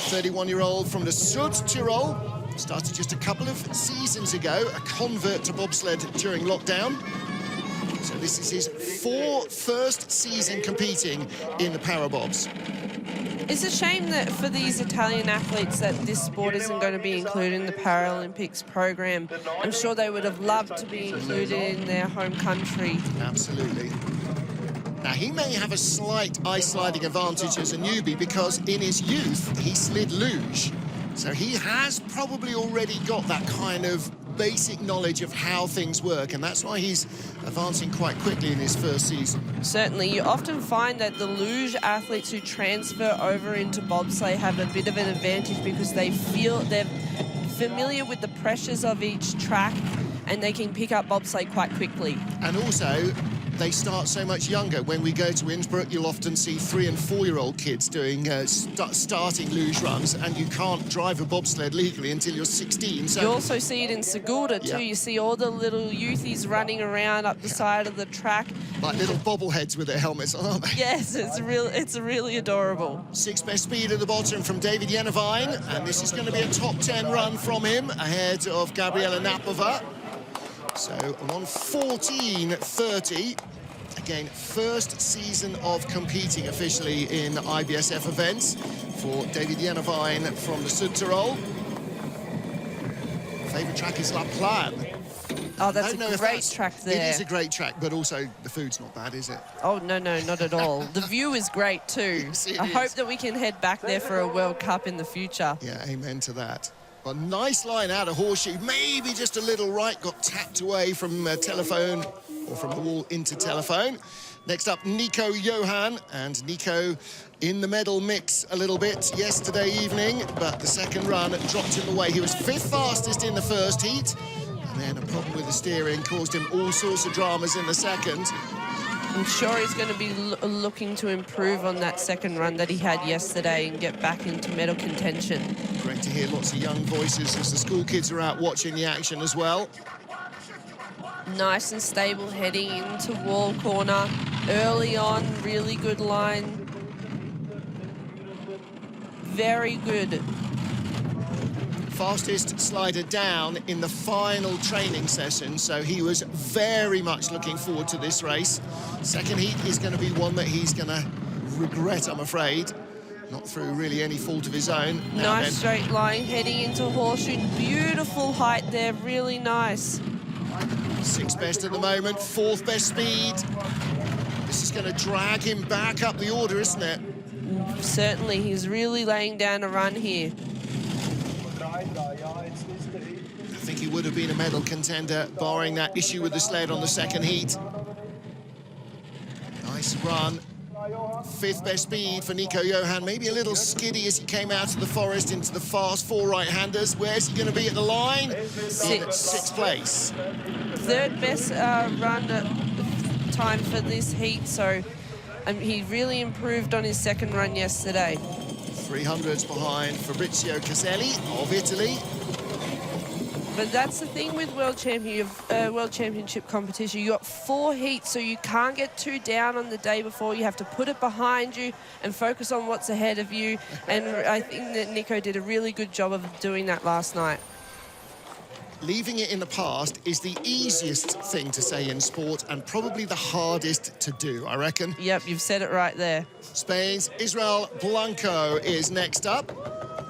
31-year-old from the Sud Tyrol. Started just a couple of seasons ago, a convert to bobsled during lockdown. So this is his first season competing in the Parabobs. It's a shame that for these Italian athletes that this sport isn't going to be included in the Paralympics program. I'm sure they would have loved to be included in their home country. Absolutely. Now, he may have a slight ice sliding advantage as a newbie because in his youth, he slid luge. So he has probably already got that kind of basic knowledge of how things work, and that's why he's advancing quite quickly in his first season. Certainly. You often find that the luge athletes who transfer over into bobsleigh have a bit of an advantage because they're familiar with the pressures of each track, and they can pick up bobsleigh quite quickly. And also, they start so much younger. When we go to Innsbruck, you'll often see 3- and 4-year-old kids doing starting luge runs, and you can't drive a bobsled legally until you're 16. So you also see it in Segulda too. Yeah. You see all the little youthies running around up the side of the track. like little bobbleheads with their helmets on, aren't they? Yes, it's really adorable. 6th best speed at the bottom from David Jenevine, and this is going to be a top 10 run from him ahead of Gabriella Novotna. So 1:14.30. Again, first season of competing officially in IBSF events for David Jenevine from the Südtirol. Favourite track is La Plan. Oh, that's a great track there. It is a great track, but also the food's not bad, is it? Oh, no, not at all. The view is great too. Yes, it I is. hope that we can head back there for a World Cup in the future. Yeah, amen to that. A nice line out of Horseshoe, maybe just a little right, got tapped away from telephone, or from the wall into telephone. Next up, Nico Johann, and Nico in the medal mix a little bit yesterday evening, but the second run dropped him away. He was 5th fastest in the first heat, and then a problem with the steering caused him all sorts of dramas in the second. I'm sure he's going to be looking to improve on that second run that he had yesterday and get back into medal contention. Great to hear lots of young voices as the school kids are out watching the action as well. Nice and stable heading into wall corner. Early on, really good line. Very good. Fastest slider down in the final training session, so he was very much looking forward to this race. Second heat is going to be one that he's going to regret, I'm afraid. Not through really any fault of his own. Nice straight line heading into Horseshoe. Beautiful height there, really nice. 6th best at the moment, 4th best speed. This is going to drag him back up the order, isn't it? Certainly, he's really laying down a run here. I think he would have been a medal contender, barring that issue with the sled on the second heat. Nice run. 5th best speed for Nico Johann. Maybe a little skiddy as he came out of the forest into the fast 4 right-handers. Where's he going to be at the line? 6th place. 3rd best run time for this heat, so he really improved on his second run yesterday. 300s behind Fabrizio Caselli of Italy. But that's the thing with World Championship competition. You got 4 heats, so you can't get too down on the day before. You have to put it behind you and focus on what's ahead of you. And I think that Nico did a really good job of doing that last night. Leaving it in the past is the easiest thing to say in sport and probably the hardest to do, I reckon. Yep, you've said it right there. Spain's Israel Blanco is next up.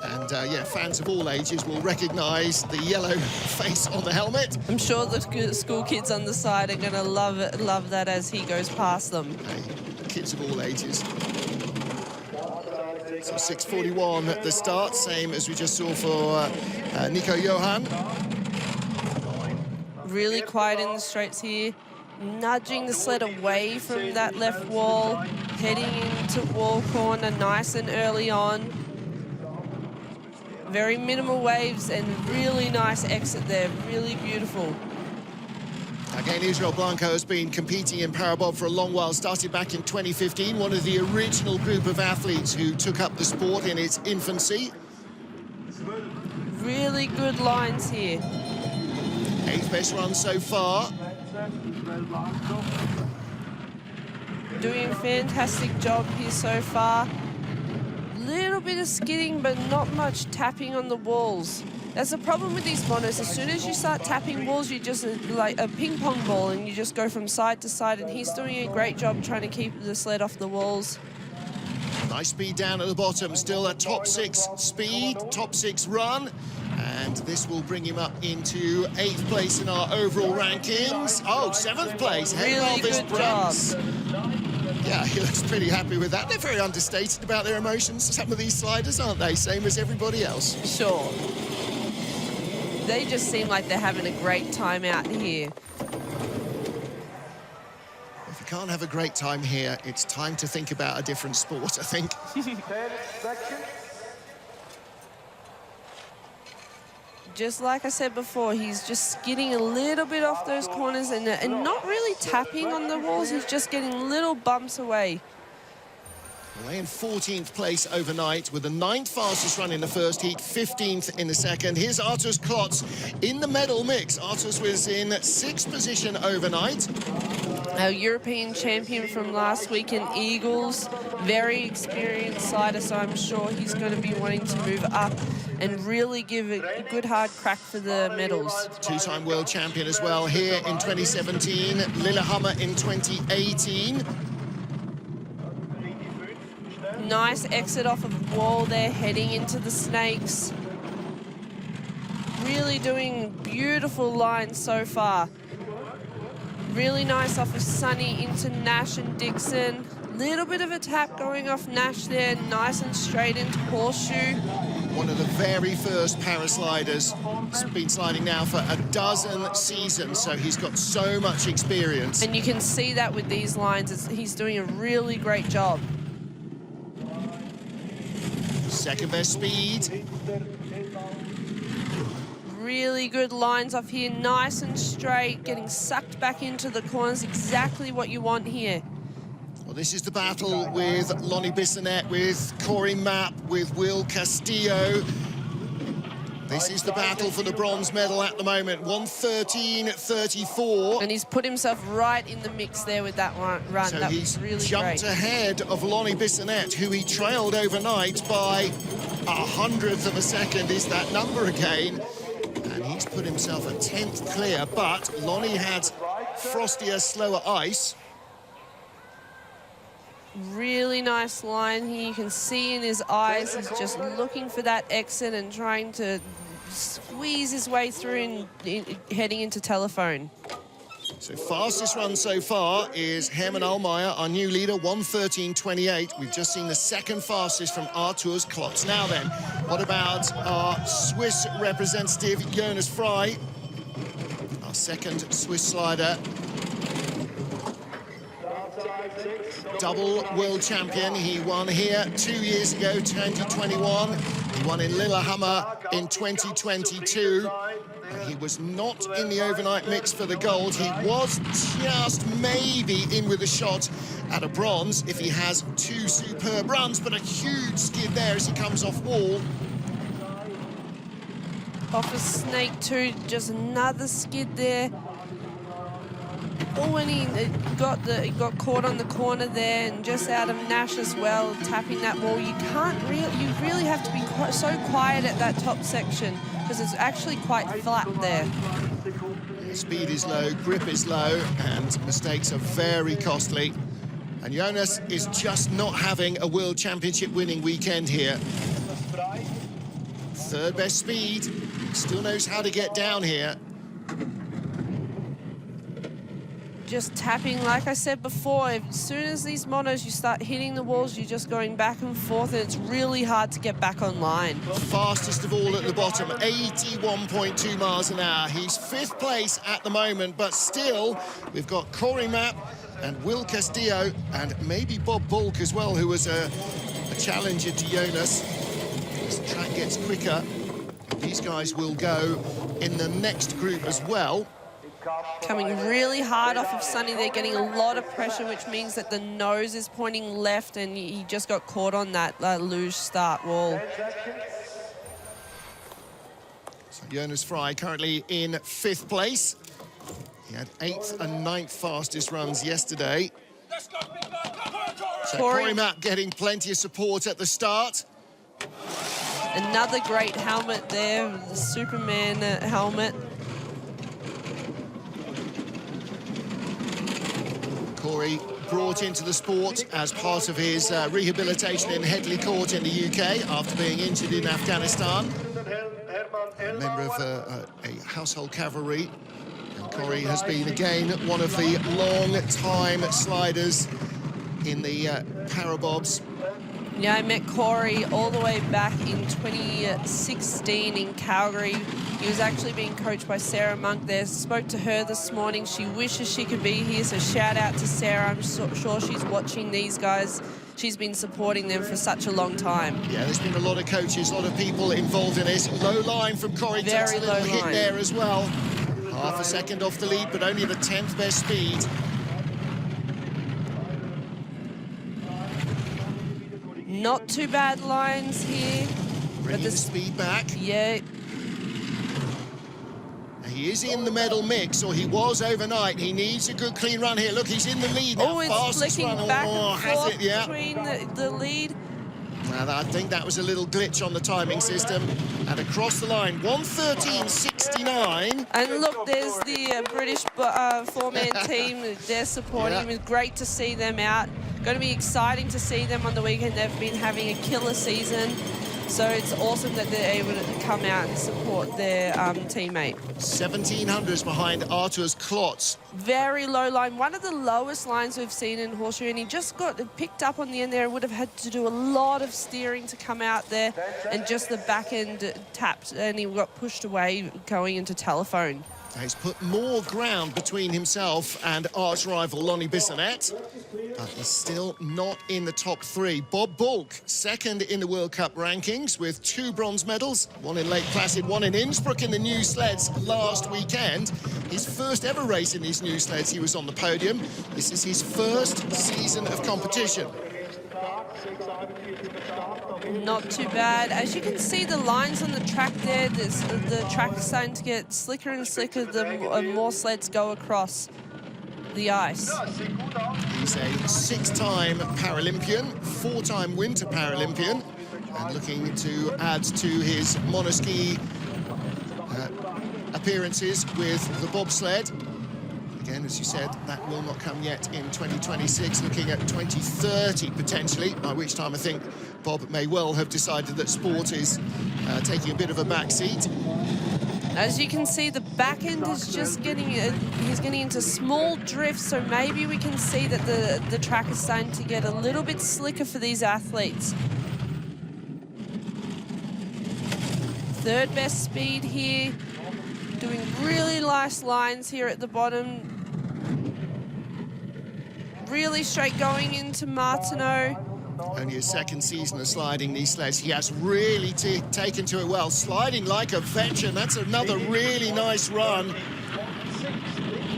And, yeah, fans of all ages will recognise the yellow face on the helmet. I'm sure the school kids on the side are going to love that as he goes past them. Hey, kids of all ages. So 6:41 at the start, same as we just saw for Nico Johann. Really quiet in the straights here, nudging the sled away from that left wall, heading into wall corner nice and early on. Very minimal waves and really nice exit there, really beautiful. Again, Israel Blanco has been competing in Parabob for a long while, started back in 2015, one of the original group of athletes who took up the sport in its infancy. Really good lines here. 8th best run so far. Doing a fantastic job here so far. Little bit of skidding, but not much tapping on the walls. That's the problem with these monos. As soon as you start tapping walls, you just like a ping pong ball and you just go from side to side, and he's doing a great job trying to keep the sled off the walls. Nice speed down at the bottom, still a top 6 speed, top 6 run. And this will bring him up into 8th place in our overall rankings. Oh, 7th place. Really good job. Yeah, he looks pretty happy with that. They're very understated about their emotions, some of these sliders, aren't they? Same as everybody else. Sure. They just seem like they're having a great time out here. If you can't have a great time here, it's time to think about a different sport, I think. just like I said before, he's just skidding a little bit off those corners and not really tapping on the walls. He's just getting little bumps away. Well, in 14th place overnight with the 9th fastest run in the first heat, 15th in the second. Here's Arturs Klots in the medal mix. Arturs was in 6th position overnight. Our European champion from last week in Eagles, very experienced slider, so I'm sure he's going to be wanting to move up and really give a good hard crack for the medals. Two-time world champion as well here in 2017, Lillehammer in 2018. Nice exit off of the wall there, heading into the snakes. Really doing beautiful lines so far. Really nice off of Sunny into Nash and Dixon. Little bit of a tap going off Nash there, nice and straight into Horseshoe. One of the very first parasliders. He's been sliding now for a dozen seasons, so he's got so much experience. And you can see that with these lines, he's doing a really great job. Second best speed. Really good lines off here, nice and straight, getting sucked back into the corners, exactly what you want here. Well, this is the battle with Lonnie Bissonnette, with Corie Mapp, with Will Castillo. This is the battle for the bronze medal at the moment, 1:13.34. And he's put himself right in the mix there with that run. So that he's was really jumped great. ahead of Lonnie Bissonnette, who he trailed overnight by 100th of a second is that number again. And he's put himself a 10th clear, but Lonnie had frostier, slower ice. Really nice line here. You can see in his eyes, he's just looking for that exit and trying to squeeze his way through and heading into telephone. So fastest run so far is Hermann Ellmauer, our new leader, 1:13.28. We've just seen the second fastest from Arturs Klots. Now then, what about our Swiss representative, Jonas Frei, our second Swiss slider. Double world champion. He won here 2 years ago, 2021. He won in Lillehammer in 2022. He was not in the overnight mix for the gold. He was just maybe in with a shot at a bronze if he has two superb runs, but a huge skid there as he comes off wall. Off of Snake 2, just another skid there. Oh, and he got caught on the corner there, and just out of Nash as well, tapping that wall. You really have to be so quiet at that top section because it's actually quite flat there. Speed is low, grip is low, and mistakes are very costly. And Jonas is just not having a World Championship winning weekend here. Third best speed, still knows how to get down here. Just tapping, like I said before, as soon as these monos, you start hitting the walls, you're just going back and forth, and it's really hard to get back online. Fastest of all at the bottom, 81.2 miles an hour. He's 5th place at the moment, but still, we've got Corie Mapp and Will Castillo, and maybe Balk as well, who was a challenger to Jonas. As the track gets quicker, these guys will go in the next group as well. Coming really hard off of Sunny. They're getting a lot of pressure, which means that the nose is pointing left, and he just got caught on that luge start wall. So Jonas Frei currently in 5th place. He had 8th and 9th fastest runs yesterday. So Corie Mapp getting plenty of support at the start. Another great helmet there, the Superman helmet. Corie brought into the sport as part of his rehabilitation in Headley Court in the UK after being injured in Afghanistan. A member of a household cavalry. And Corie has been, again, one of the long-time sliders in the Parabobs. Yeah, I met Corie all the way back in 2016 in Calgary. He was actually being coached by Sarah Monk there. Spoke to her this morning. She wishes she could be here, so shout out to Sarah. I'm sure she's watching these guys. She's been supporting them for such a long time. Yeah, there's been a lot of coaches, a lot of people involved in this. Low line from Corie. Very takes a low little hit line there as well. Half a second off the lead, but only the 10th best speed. Not too bad lines here. Bringing the speed back. Yeah. He is in the medal mix, or he was overnight. He needs a good clean run here. Look, he's in the lead now. Oh, it's Fastest flicking run. back Oh, and has forth it? Yeah. between the lead. Well, I think that was a little glitch on the timing system. And across the line, 1:13.69. And look, there's the British four-man team. They're supporting him. It's great to see them out. Going to be exciting to see them on the weekend. They've been having a killer season. So it's awesome that they're able to come out and support their teammate. 1700s behind Arturs Klots. Very low line, one of the lowest lines we've seen in horseshoe, and he just got picked up on the end there. Would have had to do a lot of steering to come out there, and just the back end tapped, and he got pushed away going into telephone. He's put more ground between himself and arch rival Lonnie Bissonnette, but he's still not in the top three. Bob Balk, second in the World Cup rankings with 2 bronze medals, one in Lake Placid, one in Innsbruck in the new sleds last weekend. His first ever race in these new sleds, he was on the podium. This is his first season of competition. Not too bad. As you can see, the lines on the track there, the track is starting to get slicker and slicker the more sleds go across the ice. He's a 6-time Paralympian, 4-time Winter Paralympian, and looking to add to his monoski appearances with the bobsled. Again, as you said, that will not come yet in 2026, looking at 2030 potentially, by which time I think Bob may well have decided that sport is taking a bit of a backseat. As you can see, the back end is just getting, he's getting into small drifts, so maybe we can see that the track is starting to get a little bit slicker for these athletes. Third best speed here, doing really nice lines here at the bottom. Really straight going into Martineau. Only his second season of sliding these sleds. He has really taken to it well. Sliding like a veteran. That's another really nice run.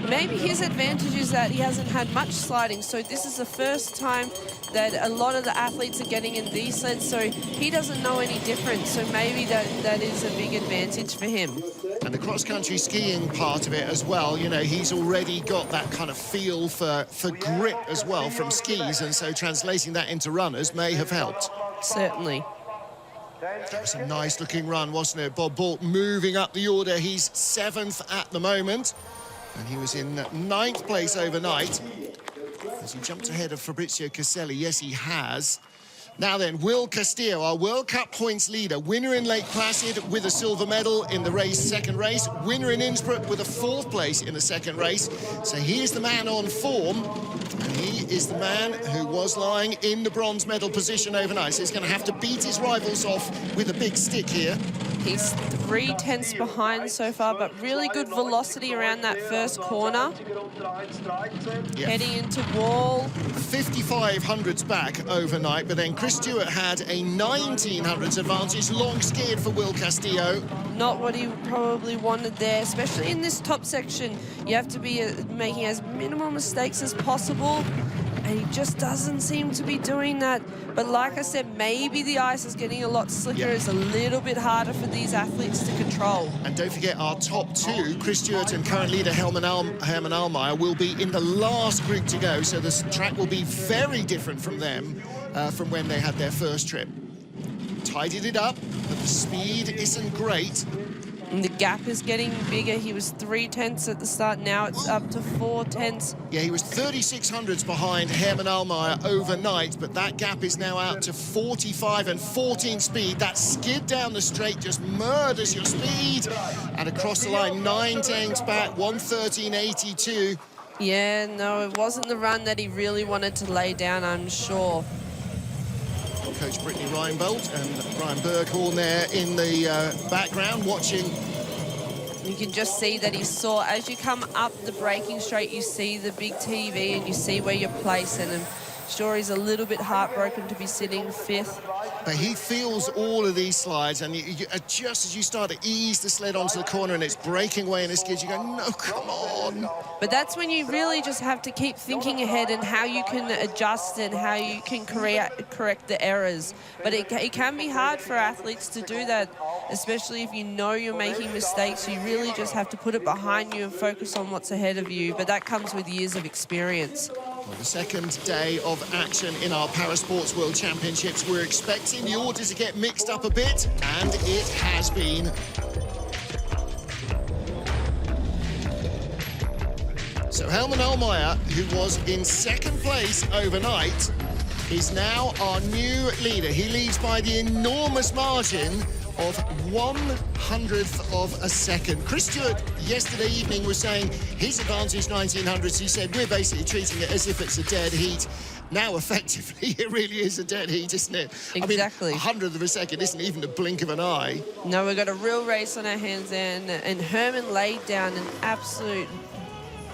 Maybe his advantage is that he hasn't had much sliding, so this is the first time that a lot of the athletes are getting in these sleds, so he doesn't know any different, so maybe that is a big advantage for him. And the cross-country skiing part of it as well, you know, he's already got that kind of feel for grip as well from skis, and so translating that into runners may have helped. Certainly. That was a nice-looking run, wasn't it? Bob Balk moving up the order. He's 7th at the moment, and he was in 9th place overnight. Has he jumped ahead of Fabrizio Caselli? Yes, he has. Now then, Will Castillo, our World Cup points leader, winner in Lake Placid with a silver medal in the second race, winner in Innsbruck with a 4th place in the second race. So he is the man on form, and he is the man who was lying in the bronze medal position overnight. So he's going to have to beat his rivals off with a big stick here. He's 3/10 behind so far, but really good velocity around that first corner. Yeah. Heading into wall. 5500s back overnight, but then Chris Stewart had a 1900s advantage, long skied for Will Castillo. Not what he probably wanted there, especially in this top section. You have to be making as minimal mistakes as possible, and he just doesn't seem to be doing that. But like I said, maybe the ice is getting a lot slicker. Yeah. It's a little bit harder for these athletes to control. And don't forget our top 2, Chris Stewart and current leader Hermann Ellmauer, will be in the last group to go, so this track will be very different from them, from when they had their first trip. Tidied it up, but the speed isn't great. And the gap is getting bigger. He was 3/10 at the start. Now it's up to 4/10. Yeah, he was 3600s behind Hermann Ellmauer overnight, but that gap is now out to 45 and 14 speed. That skid down the straight just murders your speed. And across the line, 9/10 back, 1:13.82. Yeah, no, it wasn't the run that he really wanted to lay down, I'm sure. coach Brittany Reinbold and Brian Berghorn there in the background watching. You can just see that he saw, as you come up the braking straight, you see the big TV and you see where you're placed, and I'm sure he's a little bit heartbroken to be sitting 5th. But he feels all of these slides, and just as you start to ease the sled onto the corner and it's breaking away in the skids, you go, no, come on. But that's when you really just have to keep thinking ahead and how you can adjust and how you can correct the errors. But it can be hard for athletes to do that, especially if you know you're making mistakes. You really just have to put it behind you and focus on what's ahead of you. But that comes with years of experience. Well, the second day of action in our Parasports World Championships, we're expecting the order to get mixed up a bit, and it has been. So Hermann Ellmauer, who was in second place overnight, is now our new leader. He leads by the enormous margin of 1/100th of a second. Chris Stewart yesterday evening was saying his advantage 1900s. He said we're basically treating it as if it's a dead heat. Now, effectively, it really is a dead heat, isn't it? Exactly. I mean, 100th of a second isn't even a blink of an eye. No, we've got a real race on our hands there, and Hermann laid down an absolute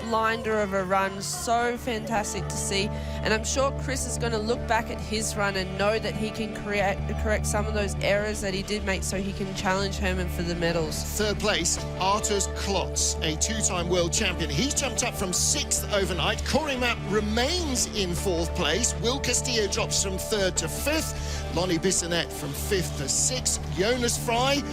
blinder of a run. So fantastic to see, and I'm sure Chris is going to look back at his run and know that he can correct some of those errors that he did make, so he can challenge Hermann for the medals. Third place, Arturs Klots, a 2-time world champion. He's jumped up from 6th overnight. Corie Mapp remains in 4th place. Will Castillo drops from 3rd to 5th. Lonnie Bissonnette from 5th to 6th. Jonas Frei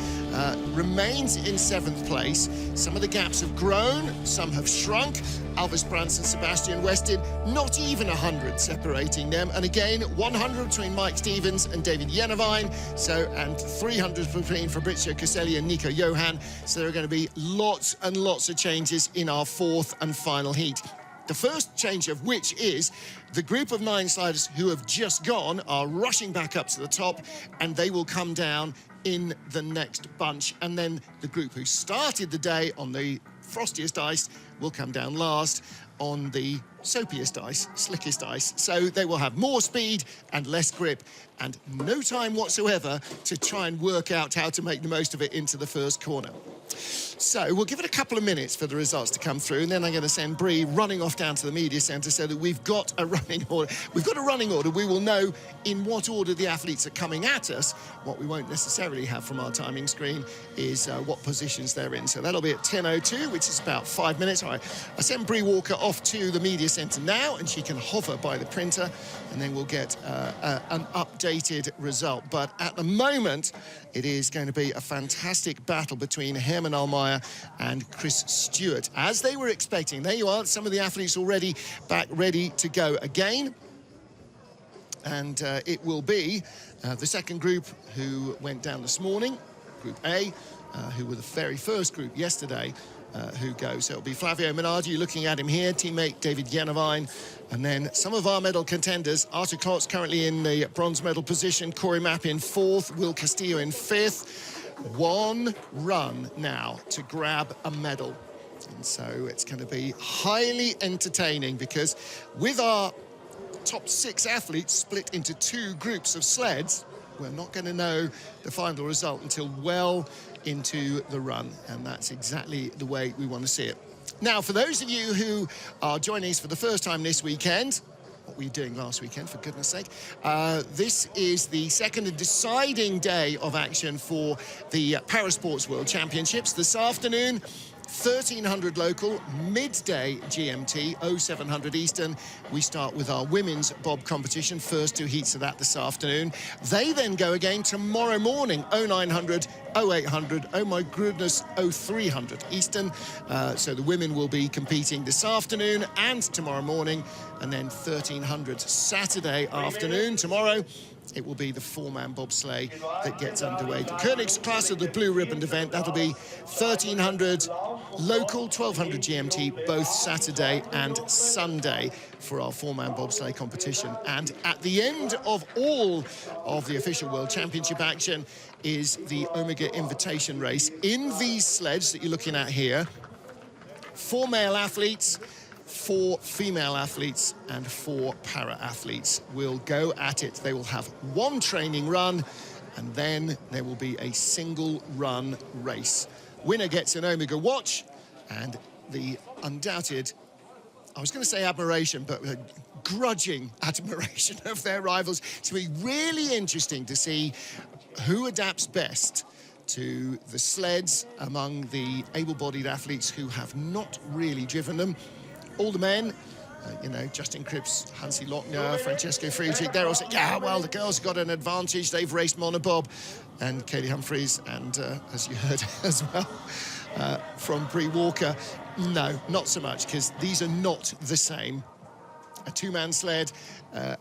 remains in 7th place. Some of the gaps have grown, some have shrunk. Elvis Brand and Sebastian Westin, not even 100 separating them. And again, 100 between Mike Stevens and David Ianovici, and 300 between Fabrizio Caselli and Nico Johann. So there are going to be lots and lots of changes in our 4th and final heat. The first change of which is the group of 9 sliders who have just gone are rushing back up to the top, and they will come down in the next bunch. And then the group who started the day on the frostiest ice will come down last on the soapiest ice, slickest ice. So they will have more speed and less grip and no time whatsoever to try and work out how to make the most of it into the first corner. So we'll give it a couple of minutes for the results to come through, and then I'm going to send Bree running off down to the media centre so that we've got a running order. We've got a running order. We will know in what order the athletes are coming at us. What we won't necessarily have from our timing screen is what positions they're in. So that'll be at 10:02, which is about 5 minutes. All right, I send Bree Walker off to the media centre now, and she can hover by the printer, and then we'll get an updated result. But at the moment, it is going to be a fantastic battle between Hermann Ellmauer and Chris Stewart, as they were expecting. There you are, some of the athletes already back ready to go again. And it will be the second group who went down this morning, Group A, who were the very first group yesterday, who go. So it'll be Flavio Menardi, you're looking at him here, teammate David Ianovici, and then some of our medal contenders. Arturs Klots currently in the bronze medal position, Corie Mapp in 4th, Will Castillo in 5th. One run now to grab a medal. And so it's going to be highly entertaining, because with our top 6 athletes split into 2 groups of sleds, we're not going to know the final result until well into the run, and that's exactly the way we want to see it. Now, for those of you who are joining us for the first time this weekend, what were you doing last weekend, for goodness sake? This is the second and deciding day of action for the Parasports World Championships. This afternoon, 1300 local, midday GMT, 0700 Eastern. We start with our women's bob competition, first 2 heats of that this afternoon. They then go again tomorrow morning, 0900, 0800, oh my goodness, 0300 Eastern. So the women will be competing this afternoon and tomorrow morning, and then 1300 Saturday afternoon. Tomorrow, it will be the 4-man bobsleigh that gets underway. The Königsklasse, the blue ribbon event, that'll be 1300 local, 1200 GMT, both Saturday and Sunday for our 4-man bobsleigh competition. And at the end of all of the official World Championship action is the Omega Invitation race. In these sleds that you're looking at here, 4 male athletes, 4 female athletes and 4 para-athletes will go at it. They will have 1 training run, and then there will be a single run race. Winner gets an Omega watch, and the undoubted, I was going to say admiration, but grudging admiration of their rivals. It's going to be really interesting to see who adapts best to the sleds among the able-bodied athletes who have not really driven them. All the men, you know, Justin Cripps, Hansi Lochner, Francesco Friedrich, they're all saying, yeah, well, the girls got an advantage. They've raced Monobob. And Katie Humphries, and as you heard as well from Bree Walker, no, not so much, because these are not the same. A 2-man sled,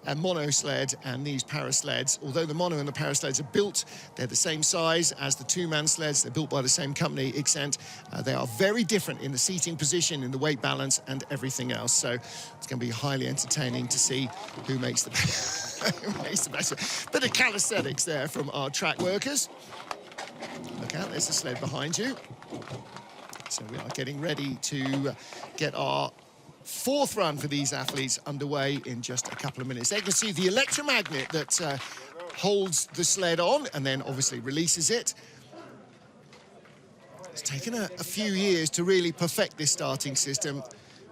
a mono sled, and these para sleds. Although the mono and the para sleds are built, they're the same size as the 2-man sleds. They're built by the same company, except they are very different in the seating position, in the weight balance, and everything else. So it's going to be highly entertaining to see who makes the best. Bit of calisthenics there from our track workers. Look out, there's a sled behind you. So we are getting ready to get our 4th run for these athletes underway in just a couple of minutes. They can see the electromagnet that holds the sled on and then obviously releases it. It's taken a few years to really perfect this starting system.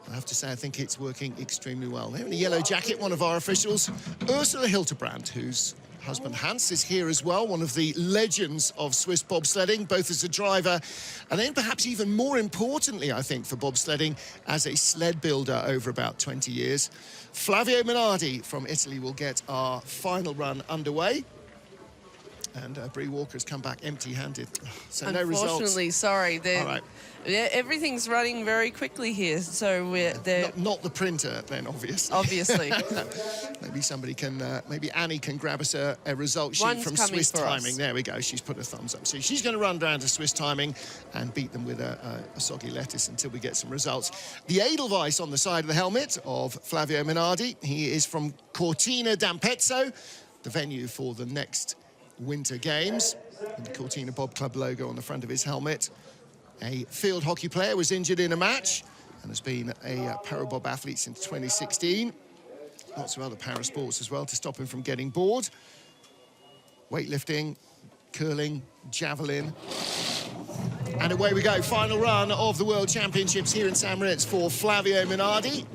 I have to say, I think it's working extremely well. There in the yellow jacket, one of our officials, Ursula Hildebrand, whose husband Hans is here as well, one of the legends of Swiss bobsledding, both as a driver and then perhaps even more importantly, I think, for bobsledding as a sled builder over about 20 years. Flavio Menardi from Italy will get our final run underway. And Bree Walker's come back empty-handed. So no results. Unfortunately, sorry. All right. Yeah, everything's running very quickly here, so we're not the printer, then, obviously. Obviously. Maybe somebody can, maybe Annie can grab us a result sheet from Swiss Timing. There we go. She's put a thumbs up. So she's going to run down to Swiss Timing and beat them with a soggy lettuce until we get some results. The Edelweiss on the side of the helmet of Flavio Menardi. He is from Cortina d'Ampezzo, the venue for the next Winter Games, and the Cortina Bob Club logo on the front of his helmet. A field hockey player was injured in a match and has been a parabob athlete since 2016. Lots of other para sports as well to stop him from getting bored. Weightlifting, curling, javelin. And away we go. Final run of the World Championships here in St-Moritz for Flavio Menardi.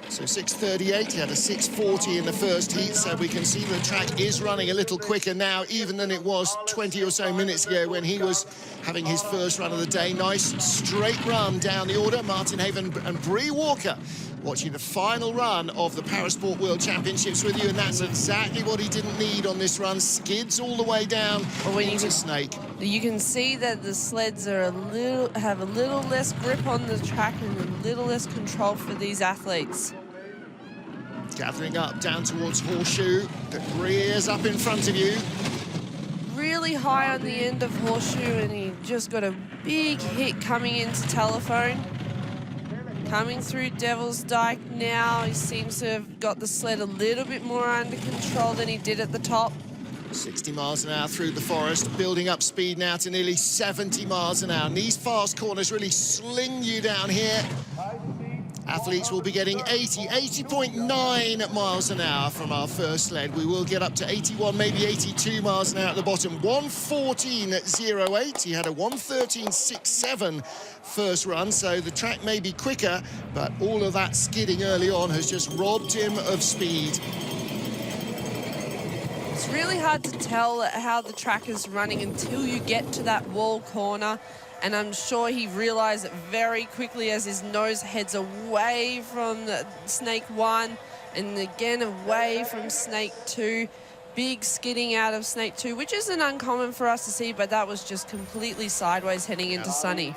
So 6:38, he had a 6:40 in the first heat, so we can see the track is running a little quicker now, even than it was 20 or so minutes ago when he was having his first run of the day. Nice straight run down the order. Martin Haven and Bree Walker watching the final run of the Parasport World Championships with you, and that's exactly what he didn't need on this run. Skids all the way down to Snake. You can see that the sleds are have a little less grip on the track and a little less control for these athletes. Gathering up down towards Horseshoe, the rears up in front of you. Really high on the end of Horseshoe, and he just got a big hit coming into Telephone. Coming through Devil's Dyke now, he seems to have got the sled a little bit more under control than he did at the top. 60 miles an hour through the forest, building up speed now to nearly 70 miles an hour. And these fast corners really sling you down here. Athletes will be getting 80.9 miles an hour from our first sled. We will get up to 81, maybe 82 miles an hour at the bottom. 1:14.08. He had a 1:13.67 first run, so the track may be quicker, but all of that skidding early on has just robbed him of speed. It's really hard to tell how the track is running until you get to that wall corner. And I'm sure he realized it very quickly as his nose heads away from the Snake 1 and again away from Snake 2. Big skidding out of Snake 2, which isn't uncommon for us to see, but that was just completely sideways heading into Sunny.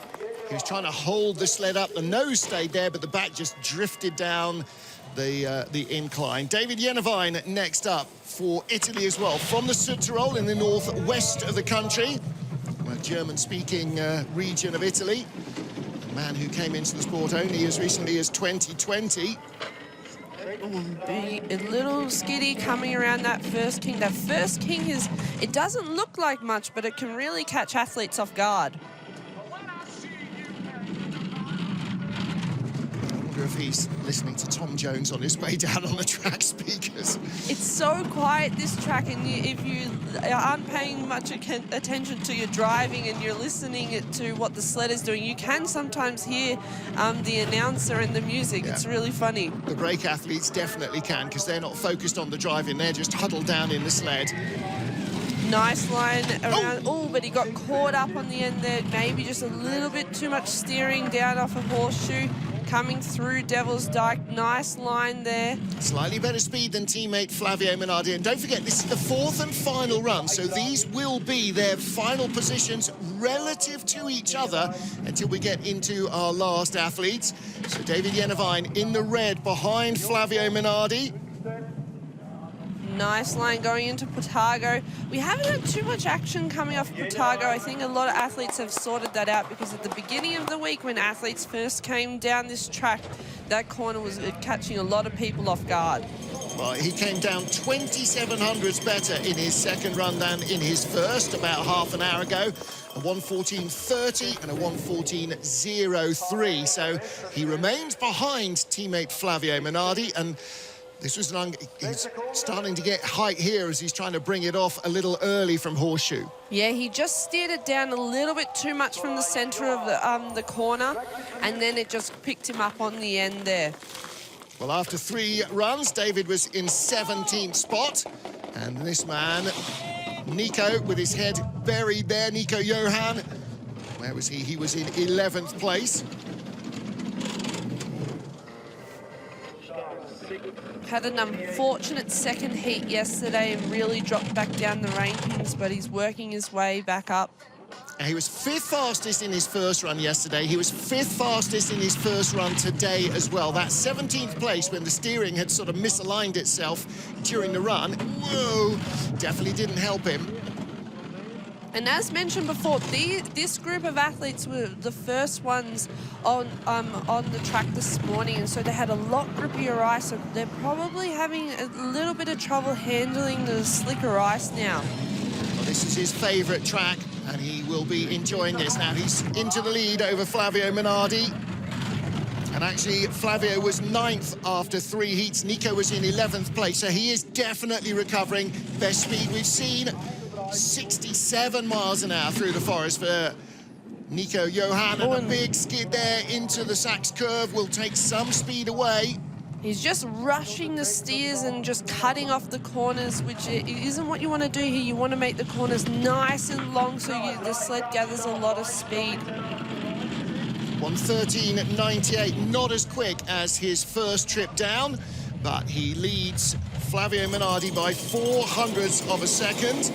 He was trying to hold the sled up. The nose stayed there, but the back just drifted down the incline. David Jenevine next up for Italy as well, from the Südtirol in the northwest of the country. A German-speaking region of Italy. A man who came into the sport only as recently as 2020. Be a little skiddy coming around that first king. That first king it doesn't look like much, but it can really catch athletes off guard. If he's listening to Tom Jones on his way down on the track speakers. It's so quiet, this track, and if you aren't paying much attention to your driving and you're listening to what the sled is doing, you can sometimes hear the announcer and the music. Yeah. It's really funny. The brake athletes definitely can, because they're not focused on the driving, they're just huddled down in the sled. Nice line around. Oh, but he got caught up on the end there. Maybe just a little bit too much steering down off a horseshoe. Coming through Devil's Dyke, nice line there. Slightly better speed than teammate Flavio Menardi. And don't forget, this is the fourth and final run, so these will be their final positions relative to each other until we get into our last athletes. So David Yenevine in the red behind Flavio Menardi. Nice line going into Potago. We haven't had too much action coming off Potago. I think a lot of athletes have sorted that out, because at the beginning of the week when athletes first came down this track, that corner was catching a lot of people off guard. Well, he came down 2700s better in his second run than in his first about half an hour ago. A 1:14.30 and a 1:14.03. So he remains behind teammate Flavio Menardi, and this was he's starting to get height here as he's trying to bring it off a little early from Horseshoe. Yeah, he just steered it down a little bit too much from the center of the corner, and then it just picked him up on the end there. Well, after 3 runs, David was in 17th spot, and this man, Nico, with his head buried there, Nico Johann, where was he? He was in 11th place. Had an unfortunate second heat yesterday and really dropped back down the rankings, but he's working his way back up. He was 5th fastest in his first run yesterday. He was 5th fastest in his first run today as well. That 17th place, when the steering had sort of misaligned itself during the run, whoa, definitely didn't help him. And as mentioned before, this group of athletes were the first ones on the track this morning, and so they had a lot grippier ice, so they're probably having a little bit of trouble handling the slicker ice now. Well, this is his favourite track, and he will be enjoying this. Now he's into the lead over Flavio Menardi. And actually, Flavio was 9th after 3 heats. Nico was in 11th place, so he is definitely recovering. Best speed we've seen. 67 miles an hour through the forest for Nico Johann, and a big skid there into the Sachs curve will take some speed away. He's just rushing the steers and just cutting off the corners, which isn't what you want to do here. You want to make the corners nice and long so the sled gathers a lot of speed. 1:13.98, not as quick as his first trip down, but he leads Flavio Menardi by 0.04 of a second.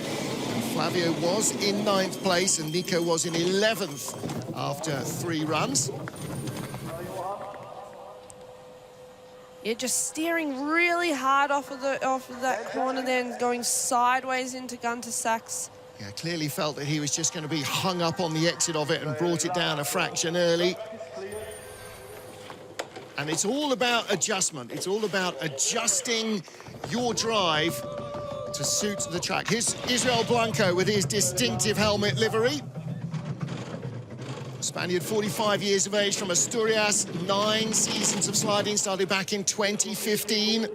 Flavio was in 9th place and Nico was in 11th after 3 runs. Yeah, just steering really hard off of that corner there and going sideways into Gunter Sachs. Yeah, clearly felt that he was just going to be hung up on the exit of it and brought it down a fraction early. And it's all about adjustment. It's all about adjusting your drive to suit the track. Here's Israel Blanco with his distinctive helmet livery. Spaniard, 45 years of age, from Asturias, 9 seasons of sliding, started back in 2015. It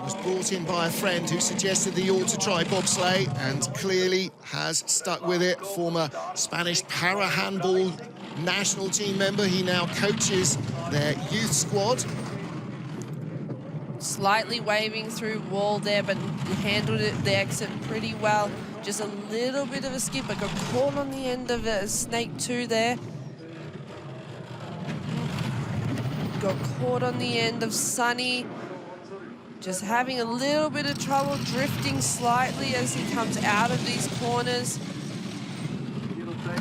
was brought in by a friend who suggested that he ought to try bobsleigh, and clearly has stuck with it. Former Spanish para handball national team member, he now coaches their youth squad. Slightly waving through wall there, but handled the exit pretty well. Just a little bit of a skip, but got caught on the end of a Snake 2 there. Got caught on the end of Sunny. Just having a little bit of trouble drifting slightly as he comes out of these corners.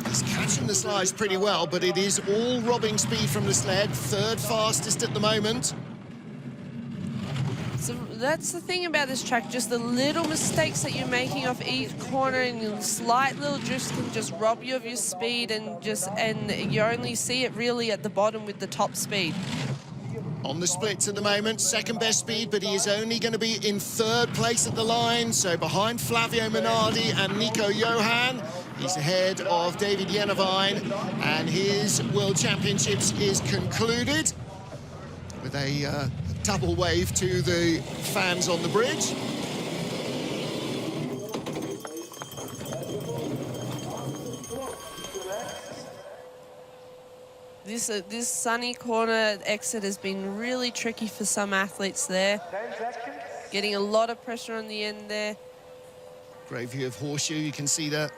He's catching the slides pretty well, but it is all robbing speed from the sled. 3rd fastest at the moment. So that's the thing about this track, just the little mistakes that you're making off each corner, and your slight little drifts can just rob you of your speed, and you only see it really at the bottom with the top speed. On the splits at the moment, second best speed, but he is only going to be in third place at the line. So behind Flavio Menardi and Nico Johann, he's ahead of David Ianovici, and his World Championships is concluded with a double wave to the fans on the bridge. This sunny corner exit has been really tricky for some athletes there. Getting a lot of pressure on the end there. Great view of Horseshoe. You can see the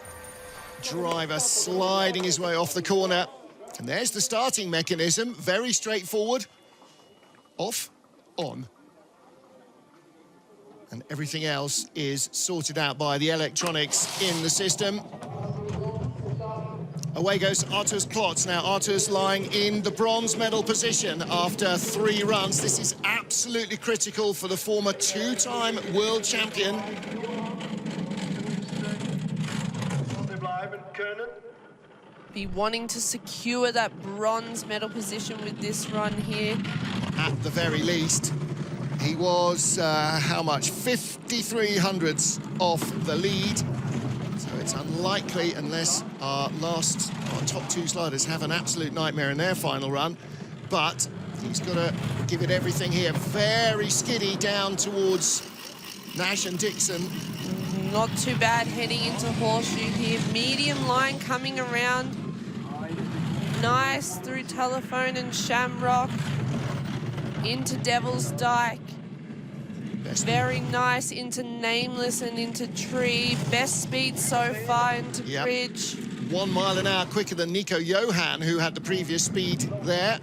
driver sliding his way off the corner. And there's the starting mechanism. Very straightforward. Off, on. And everything else is sorted out by the electronics in the system. Away goes Arturs Klots. Now, Arturs lying in the bronze medal position after 3 runs. This is absolutely critical for the former 2-time world champion. Be wanting to secure that bronze medal position with this run here. At the very least. He was, how much? 53 hundredths off the lead. So it's unlikely, unless our top 2 sliders have an absolute nightmare in their final run. But he's got to give it everything here. Very skiddy down towards Nash and Dixon. Not too bad heading into Horseshoe here. Medium line coming around. Nice through Telephone and Shamrock. Into Devil's Dyke. Very nice into Nameless and into Tree. Best speed so far into Bridge. 1 mile an hour quicker than Nico Johann, who had the previous speed there.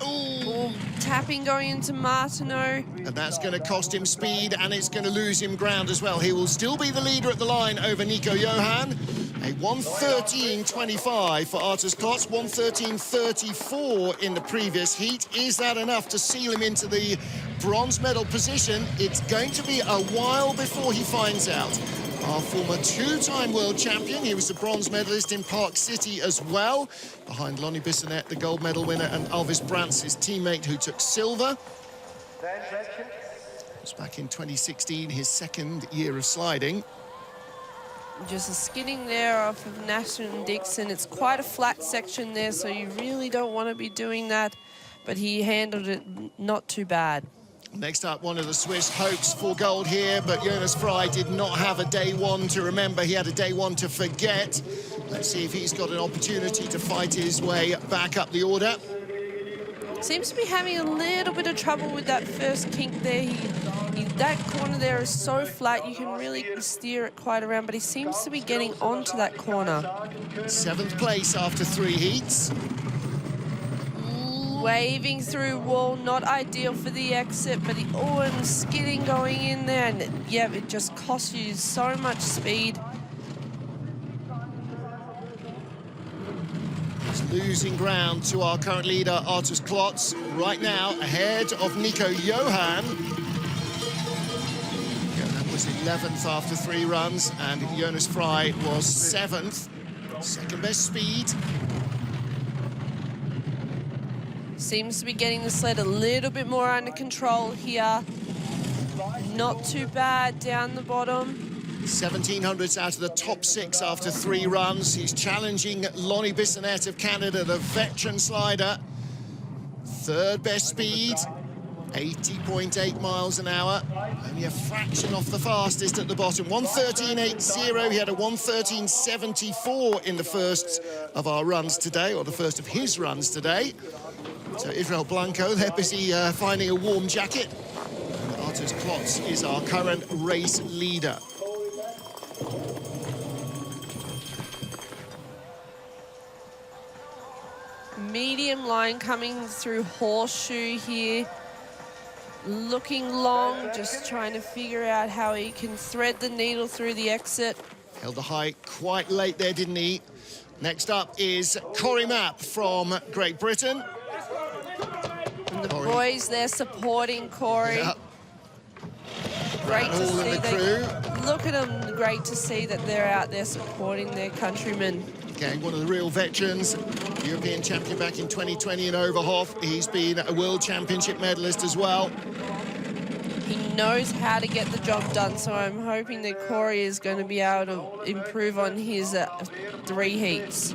Ooh, tapping going into Martineau. And that's going to cost him speed, and it's going to lose him ground as well. He will still be the leader at the line over Nico Johann. A 1:13.25 for Arturs Klots, 1:13.34 in the previous heat. Is that enough to seal him into the bronze medal position? It's going to be a while before he finds out. Our former 2-time world champion, he was the bronze medalist in Park City as well, behind Lonnie Bissonnette, the gold medal winner, and Elvis Brand, his teammate, who took silver. It was back in 2016, his 2nd year of sliding. Just a skidding there off of Nash and Dixon. It's quite a flat section there, so you really don't want to be doing that, but he handled it not too bad. Next up, one of the Swiss hopes for gold here, but Jonas Frei did not have a day 1 to remember. He had a day 1 to forget. Let's see if he's got an opportunity to fight his way back up the order. Seems to be having a little bit of trouble with that first kink there. That corner there is so flat, you can really steer it quite around, but he seems to be getting onto that corner. 7th place after 3 heats. Waving through wall, not ideal for the exit, but and skidding going in there, and yeah, it just costs you so much speed. He's losing ground to our current leader, Arturs Klots, right now ahead of Nico Johann. Johann was 11th after 3 runs, and Jonas Frei was 7th. 2nd best speed. Seems to be getting the sled a little bit more under control here. Not too bad down the bottom. 1700s out of the top 6 after 3 runs. He's challenging Lonnie Bissonnette of Canada, the veteran slider. 3rd best speed, 80.8 miles an hour. Only a fraction off the fastest at the bottom. 1:13.80. He had a 1:13.74 in the first of our runs today, or the first of his runs today. So Israel Blanco, they're busy finding a warm jacket. And Arturs Klots is our current race leader. Medium line coming through Horseshoe here. Looking long, just trying to figure out how he can thread the needle through the exit. Held the height quite late there, didn't he? Next up is Corie Mapp from Great Britain. And the boys there supporting Corie. Yep. Great to see the crew. Look at them, great to see that they're out there supporting their countrymen. Again, one of the real veterans, European champion back in 2020 in Overhof. He's been a World Championship medalist as well. He knows how to get the job done, so I'm hoping that Corie is going to be able to improve on his 3 heats.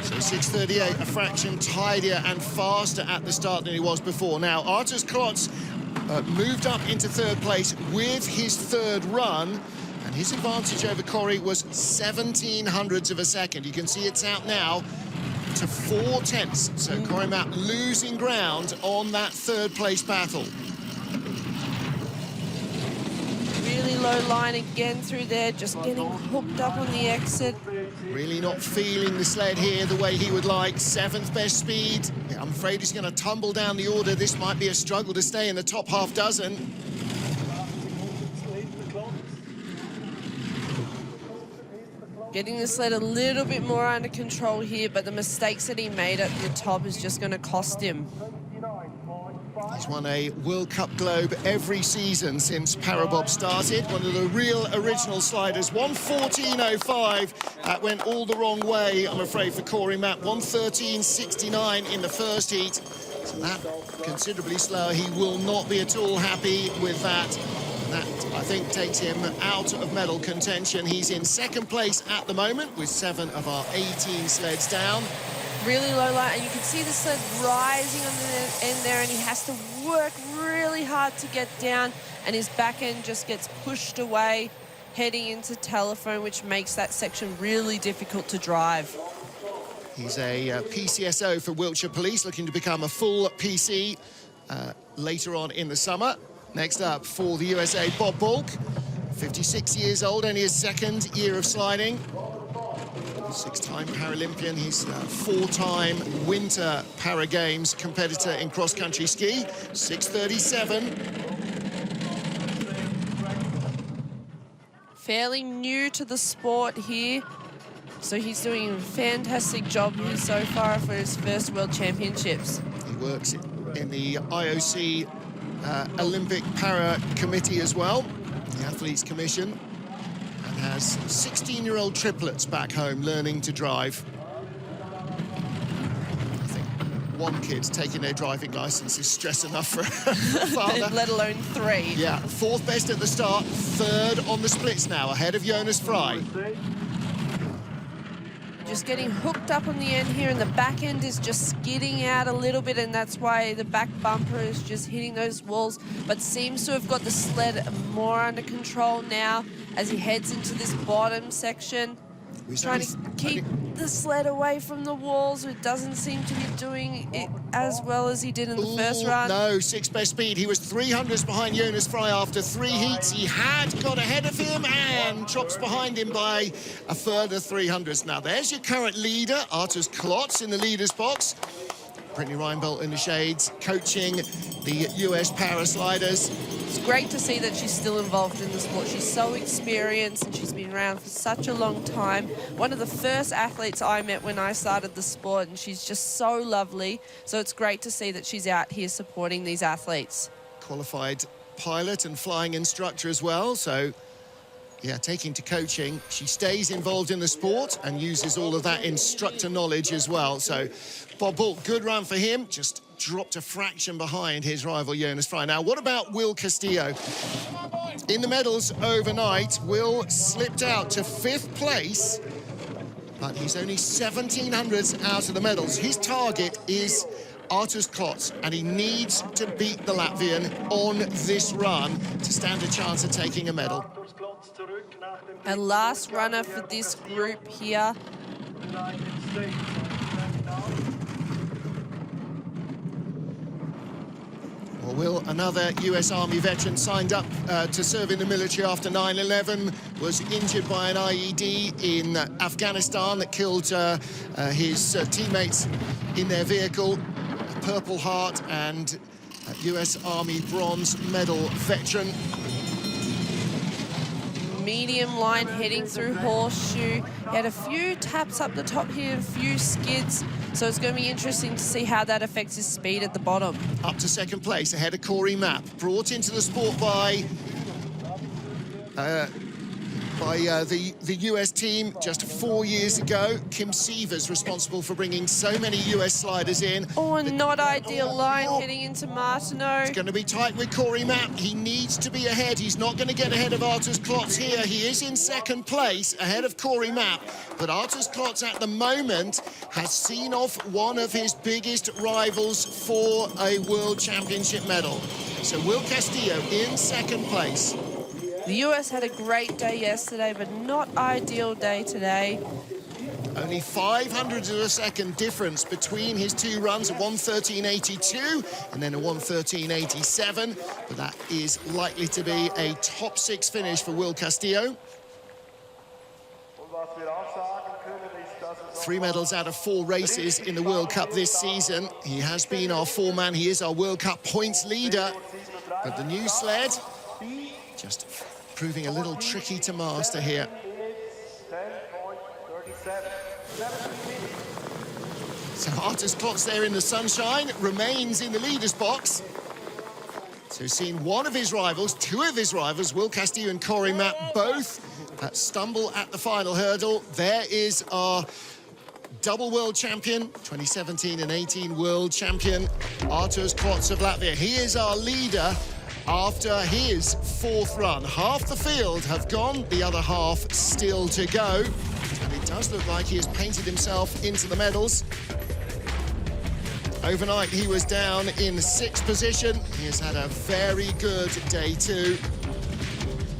So 6:38, a fraction tidier and faster at the start than he was before. Now, Arturs Klots moved up into 3rd place with his 3rd run, and his advantage over Corie was 0.17 of a second. You can see it's out now to 4/10. So Corie Mapp losing ground on that 3rd place battle. Really low line again through there, just getting hooked up on the exit. Really not feeling the sled here the way he would like. 7th best speed. Yeah, I'm afraid he's going to tumble down the order. This might be a struggle to stay in the top half dozen. Getting the sled a little bit more under control here, but the mistakes that he made at the top is just going to cost him. He's won a World Cup Globe every season since Parabob started. One of the real original sliders. 1:14.05. That went all the wrong way, I'm afraid, for Corie Mapp. 1:13.69 in the 1st heat. So that considerably slower. He will not be at all happy with that. That, I think, takes him out of medal contention. He's in 2nd place at the moment with 7 of our 18 sleds down. Really low line, and you can see the sled rising on the end there, and he has to work really hard to get down, and his back end just gets pushed away, heading into telephone, which makes that section really difficult to drive. He's a PCSO for Wiltshire Police, looking to become a full PC later on in the summer. Next up for the USA, Bob Balk, 56 years old, only his 2nd year of sliding. 6-time Paralympian. He's a 4-time Winter Para Games competitor in cross-country ski. 6:37. Fairly new to the sport here, so he's doing a fantastic job here so far for his 1st World Championships. He works in the IOC Olympic Para Committee as well, the Athletes Commission. Has 16-year-old triplets back home learning to drive. I think one kid taking their driving license is stress enough for a father. Let alone 3. Yeah, 4th best at the start, 3rd on the splits now, ahead of Jonas Frei. Just getting hooked up on the end here, and the back end is just skidding out a little bit, and that's why the back bumper is just hitting those walls, but seems to have got the sled more under control now as he heads into this bottom section. He's trying to keep the sled away from the walls. It doesn't seem to be doing it as well as he did in the first run. No, 6th best speed. He was 300s behind Jonas Frei after 3 heats. He had got ahead of him and drops behind him by a further 300s. Now, there's your current leader, Arturs Klots, in the leader's box. Brittany Reinbolt in the shades, coaching the US Para sliders. It's great to see that she's still involved in the sport. She's so experienced and she's been around for such a long time. One of the first athletes I met when I started the sport, and she's just so lovely. So it's great to see that she's out here supporting these athletes. Qualified pilot and flying instructor as well, so yeah, taking to coaching. She stays involved in the sport and uses all of that instructor knowledge as well. So Bob Balk, good run for him, just dropped a fraction behind his rival Jonas Frei. Now, what about Will Castillo? In the medals overnight, Will slipped out to 5th place, but he's only 1/1700ths out of the medals. His target is Arturs Klots, and he needs to beat the Latvian on this run to stand a chance of taking a medal. A last runner for this group here. Well, Will, another US Army veteran, signed up to serve in the military after 9/11, was injured by an IED in Afghanistan that killed his teammates in their vehicle. A Purple Heart and US Army bronze medal veteran. Medium line heading through Horseshoe. He had a few taps up the top here, a few skids. So it's going to be interesting to see how that affects his speed at the bottom. Up to 2nd place, ahead of Corie Mapp. Brought into the sport by by the US team just 4 years ago. Kim Sievers responsible for bringing so many US sliders in. Oh, not ideal line heading into Martineau. It's going to be tight with Corie Mapp. He needs to be ahead. He's not going to get ahead of Arturs Klots here. He is in second place, ahead of Corie Mapp. But Arturs Klots at the moment has seen off one of his biggest rivals for a World Championship medal. So Will Castillo in second place. The US had a great day yesterday, but not ideal day today. Only 500 of a second difference between his two runs, a 1:13.82 and then a 1:13.87. But that is likely to be a top 6 finish for Will Castillo. 3 medals out of 4 races in the World Cup this season. He has been our 4-man. He is our World Cup points leader. But the new sled just proving a little tricky to master here. So Arturs Klots there in the sunshine, remains in the leader's box. So seen one of his rivals, 2 of his rivals, Will Castillo and Corie Mapp, both stumble at the final hurdle. There is our double world champion, 2017 and 18 world champion, Arturs Klots of Latvia. He is our leader after his 4th run. Half the field have gone, the other half still to go. And it does look like he has painted himself into the medals. Overnight, he was down in 6th position. He has had a very good day too.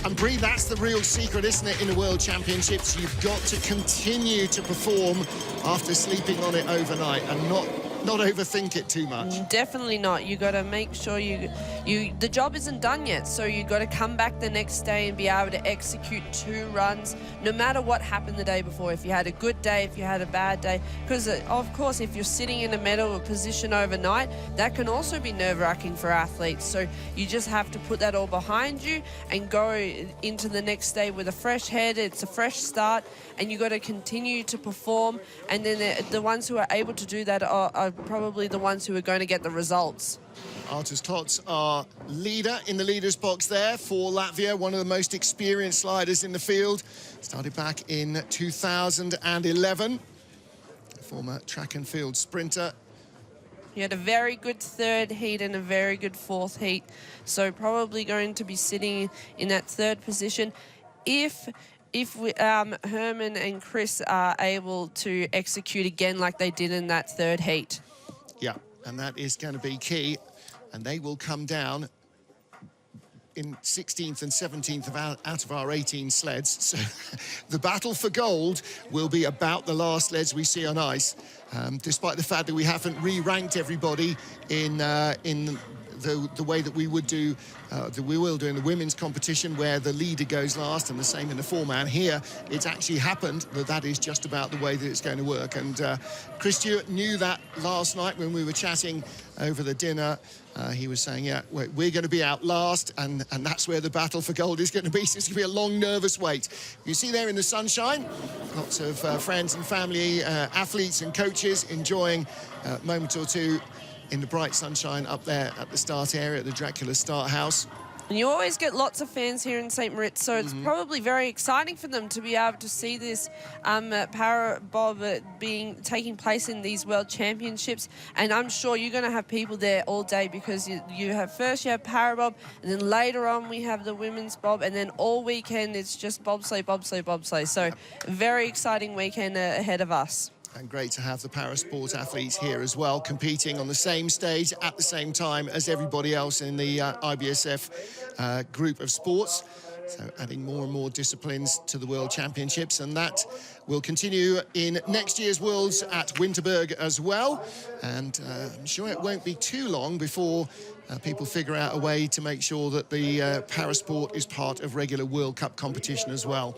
And Bree, that's the real secret, isn't it, in the World Championships? You've got to continue to perform after sleeping on it overnight and not overthink it too much. Definitely not. You got to make sure the job isn't done yet, so you got to come back the next day and be able to execute 2 runs no matter what happened the day before. If you had a good day, if you had a bad day, because of course if you're sitting in a medal position overnight, that can also be nerve-wracking for athletes. So you just have to put that all behind you and go into the next day with a fresh head. It's a fresh start, and you got to continue to perform, and then the ones who are able to do that are probably the ones who are going to get the results. Arturs Klots, our leader in the leader's box there for Latvia, one of the most experienced sliders in the field. Started back in 2011. Former track and field sprinter. He had a very good 3rd heat and a very good 4th heat, so probably going to be sitting in that 3rd position if Hermann and Chris are able to execute again like they did in that 3rd heat. Yeah, and that is going to be key. And they will come down in 16th and 17th out of our 18 sleds. So the battle for gold will be about the last sleds we see on ice, despite the fact that we haven't re-ranked everybody in the way that we would do, that we will do in the women's competition, where the leader goes last, and the same in the 4-man. Here, it's actually happened that is just about the way that it's going to work. And Chris Stewart knew that last night when we were chatting over the dinner. He was saying, yeah, we're going to be out last, and that's where the battle for gold is going to be. So it's going to be a long, nervous wait. You see there in the sunshine, lots of friends and family, athletes and coaches enjoying a moment or two in the bright sunshine up there at the start area, at the Dracula Start House. And you always get lots of fans here in St. Moritz, so it's probably very exciting for them to be able to see this Parabob taking place in these World Championships. And I'm sure you're going to have people there all day, because you have Parabob, and then later on we have the women's bob, and then all weekend it's just bobsleigh, bobsleigh, bobsleigh. So a very exciting weekend ahead of us. And great to have the Parasport athletes here as well, competing on the same stage at the same time as everybody else in the IBSF group of sports. So adding more and more disciplines to the World Championships, and that will continue in next year's Worlds at Winterberg as well. And I'm sure it won't be too long before people figure out a way to make sure that the Parasport is part of regular World Cup competition as well.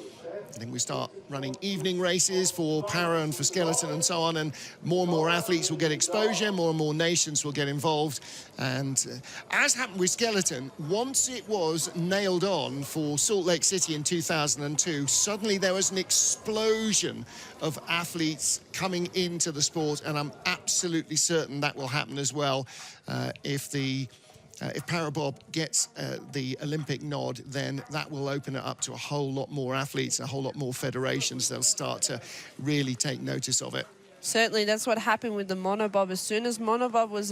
I think we start running evening races for para and for skeleton and so on, and more athletes will get exposure, more and more nations will get involved. And as happened with skeleton, once it was nailed on for Salt Lake City in 2002, suddenly there was an explosion of athletes coming into the sport, and I'm absolutely certain that will happen as well if the if Parabob gets the Olympic nod, then that will open it up to a whole lot more athletes, a whole lot more federations. They'll start to really take notice of it. Certainly, that's what happened with the Monobob. As soon as Monobob was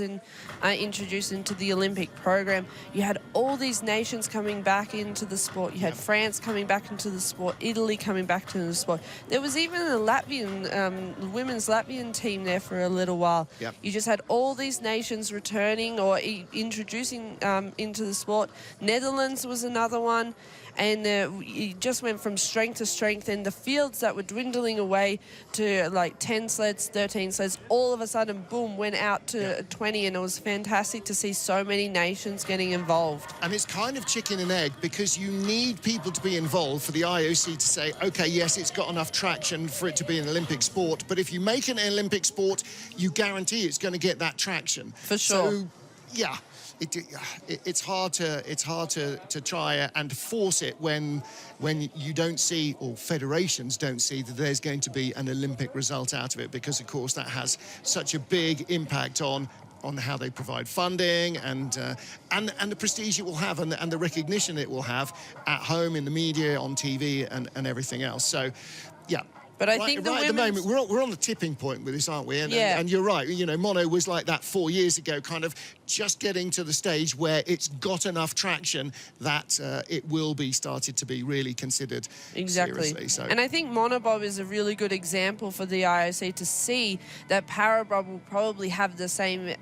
introduced into the Olympic program, you had all these nations coming back into the sport. You had France coming back into the sport, Italy coming back into the sport. There was even a Latvian, women's Latvian team there for a little while. Yep. You just had all these nations returning or introducing into the sport. Netherlands was another one. And it just went from strength to strength, and the fields that were dwindling away to like 10 sleds, 13 sleds, all of a sudden, boom, went out to 20, and it was fantastic to see so many nations getting involved. And it's kind of chicken and egg, because you need people to be involved for the IOC to say, okay, yes, it's got enough traction for it to be an Olympic sport, but if you make it an Olympic sport, you guarantee it's going to get that traction. For sure. So, yeah. It's hard to try and force it when you don't see, or federations don't see, that there's going to be an Olympic result out of it, because of course that has such a big impact on how they provide funding and the prestige it will have and the recognition it will have at home, in the media, on TV and everything else. So yeah. But I think right at the moment, we're on the tipping point with this, aren't we? And you're right. You know, Mono was like that 4 years ago, kind of just getting to the stage where it's got enough traction that it will be started to be really considered seriously. So. And I think Monobob is a really good example for the IOC to see that Parabob will probably have the same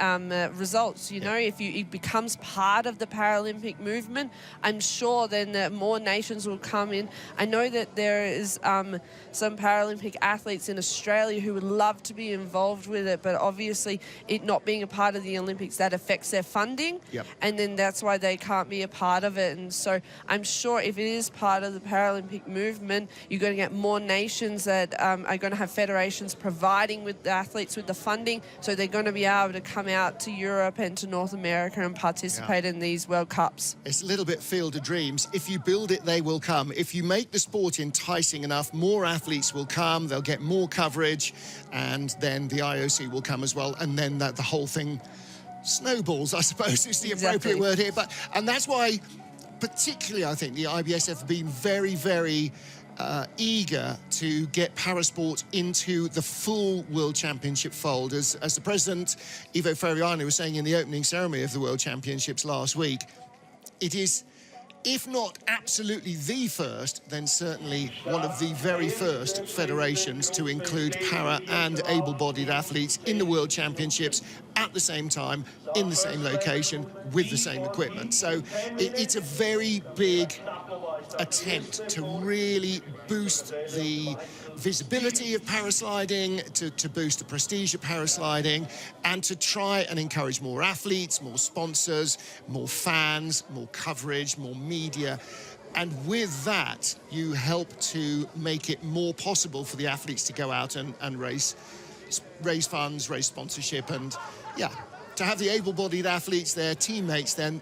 results. You know, if it becomes part of the Paralympic movement, I'm sure then that more nations will come in. I know that there is some Paralympic athletes in Australia who would love to be involved with it, but obviously it not being a part of the Olympics, that affects their funding, and then that's why they can't be a part of it. And so I'm sure if it is part of the Paralympic movement, you're going to get more nations that are going to have federations providing with the athletes with the funding, so they're going to be able to come out to Europe and to North America and participate in these World Cups. It's a little bit field of dreams. If you build it, they will come. If you make the sport enticing enough, more athletes will come, they'll get more coverage, and then the IOC will come as well, and then the whole thing snowballs, I suppose, is the appropriate word here. And that's why, particularly, I think the IBSF have been very, very eager to get Parasport into the full World Championship fold. As the President, Ivo Ferriani, was saying in the opening ceremony of the World Championships last week, it is, if not absolutely the first, then certainly one of the very first federations to include para and able-bodied athletes in the World Championships at the same time, in the same location, with the same equipment. So it's a very big attempt to really boost the visibility of parasliding, to boost the prestige of parasliding, and to try and encourage more athletes, more sponsors, more fans, more coverage, more media. And with that, you help to make it more possible for the athletes to go out and raise funds, raise sponsorship, and to have the able-bodied athletes, their teammates, then,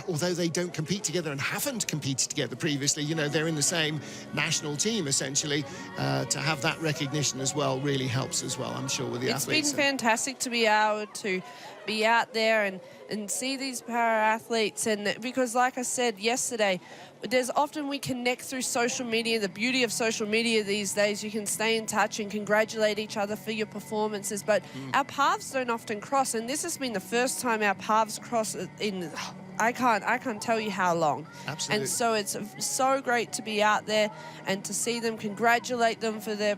although they don't compete together and haven't competed together previously, you know, they're in the same national team, essentially. To have that recognition as well really helps as well, I'm sure, with the athletes. It's been fantastic to be able to be out there and see these para-athletes, and because, like I said yesterday, there's often we connect through social media. The beauty of social media these days, you can stay in touch and congratulate each other for your performances, but our paths don't often cross, and this has been the first time our paths cross in I can't tell you how long. Absolutely. And so it's so great to be out there and to see them, congratulate them for their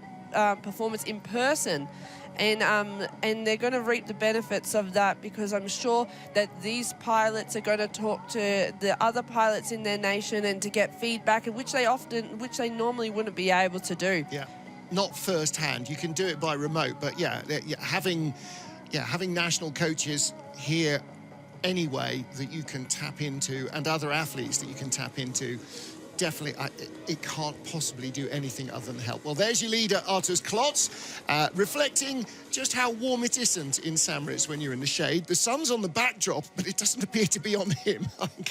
performance in person. And they're going to reap the benefits of that, because I'm sure that these pilots are going to talk to the other pilots in their nation and to get feedback, which they normally wouldn't be able to do. Yeah, not firsthand. You can do it by remote, but having national coaches here anyway that you can tap into, and other athletes that you can tap into, definitely, it can't possibly do anything other than help. Well, there's your leader, Arturs Klots, reflecting just how warm it isn't in St-Moritz when you're in the shade. The sun's on the backdrop, but it doesn't appear to be on him.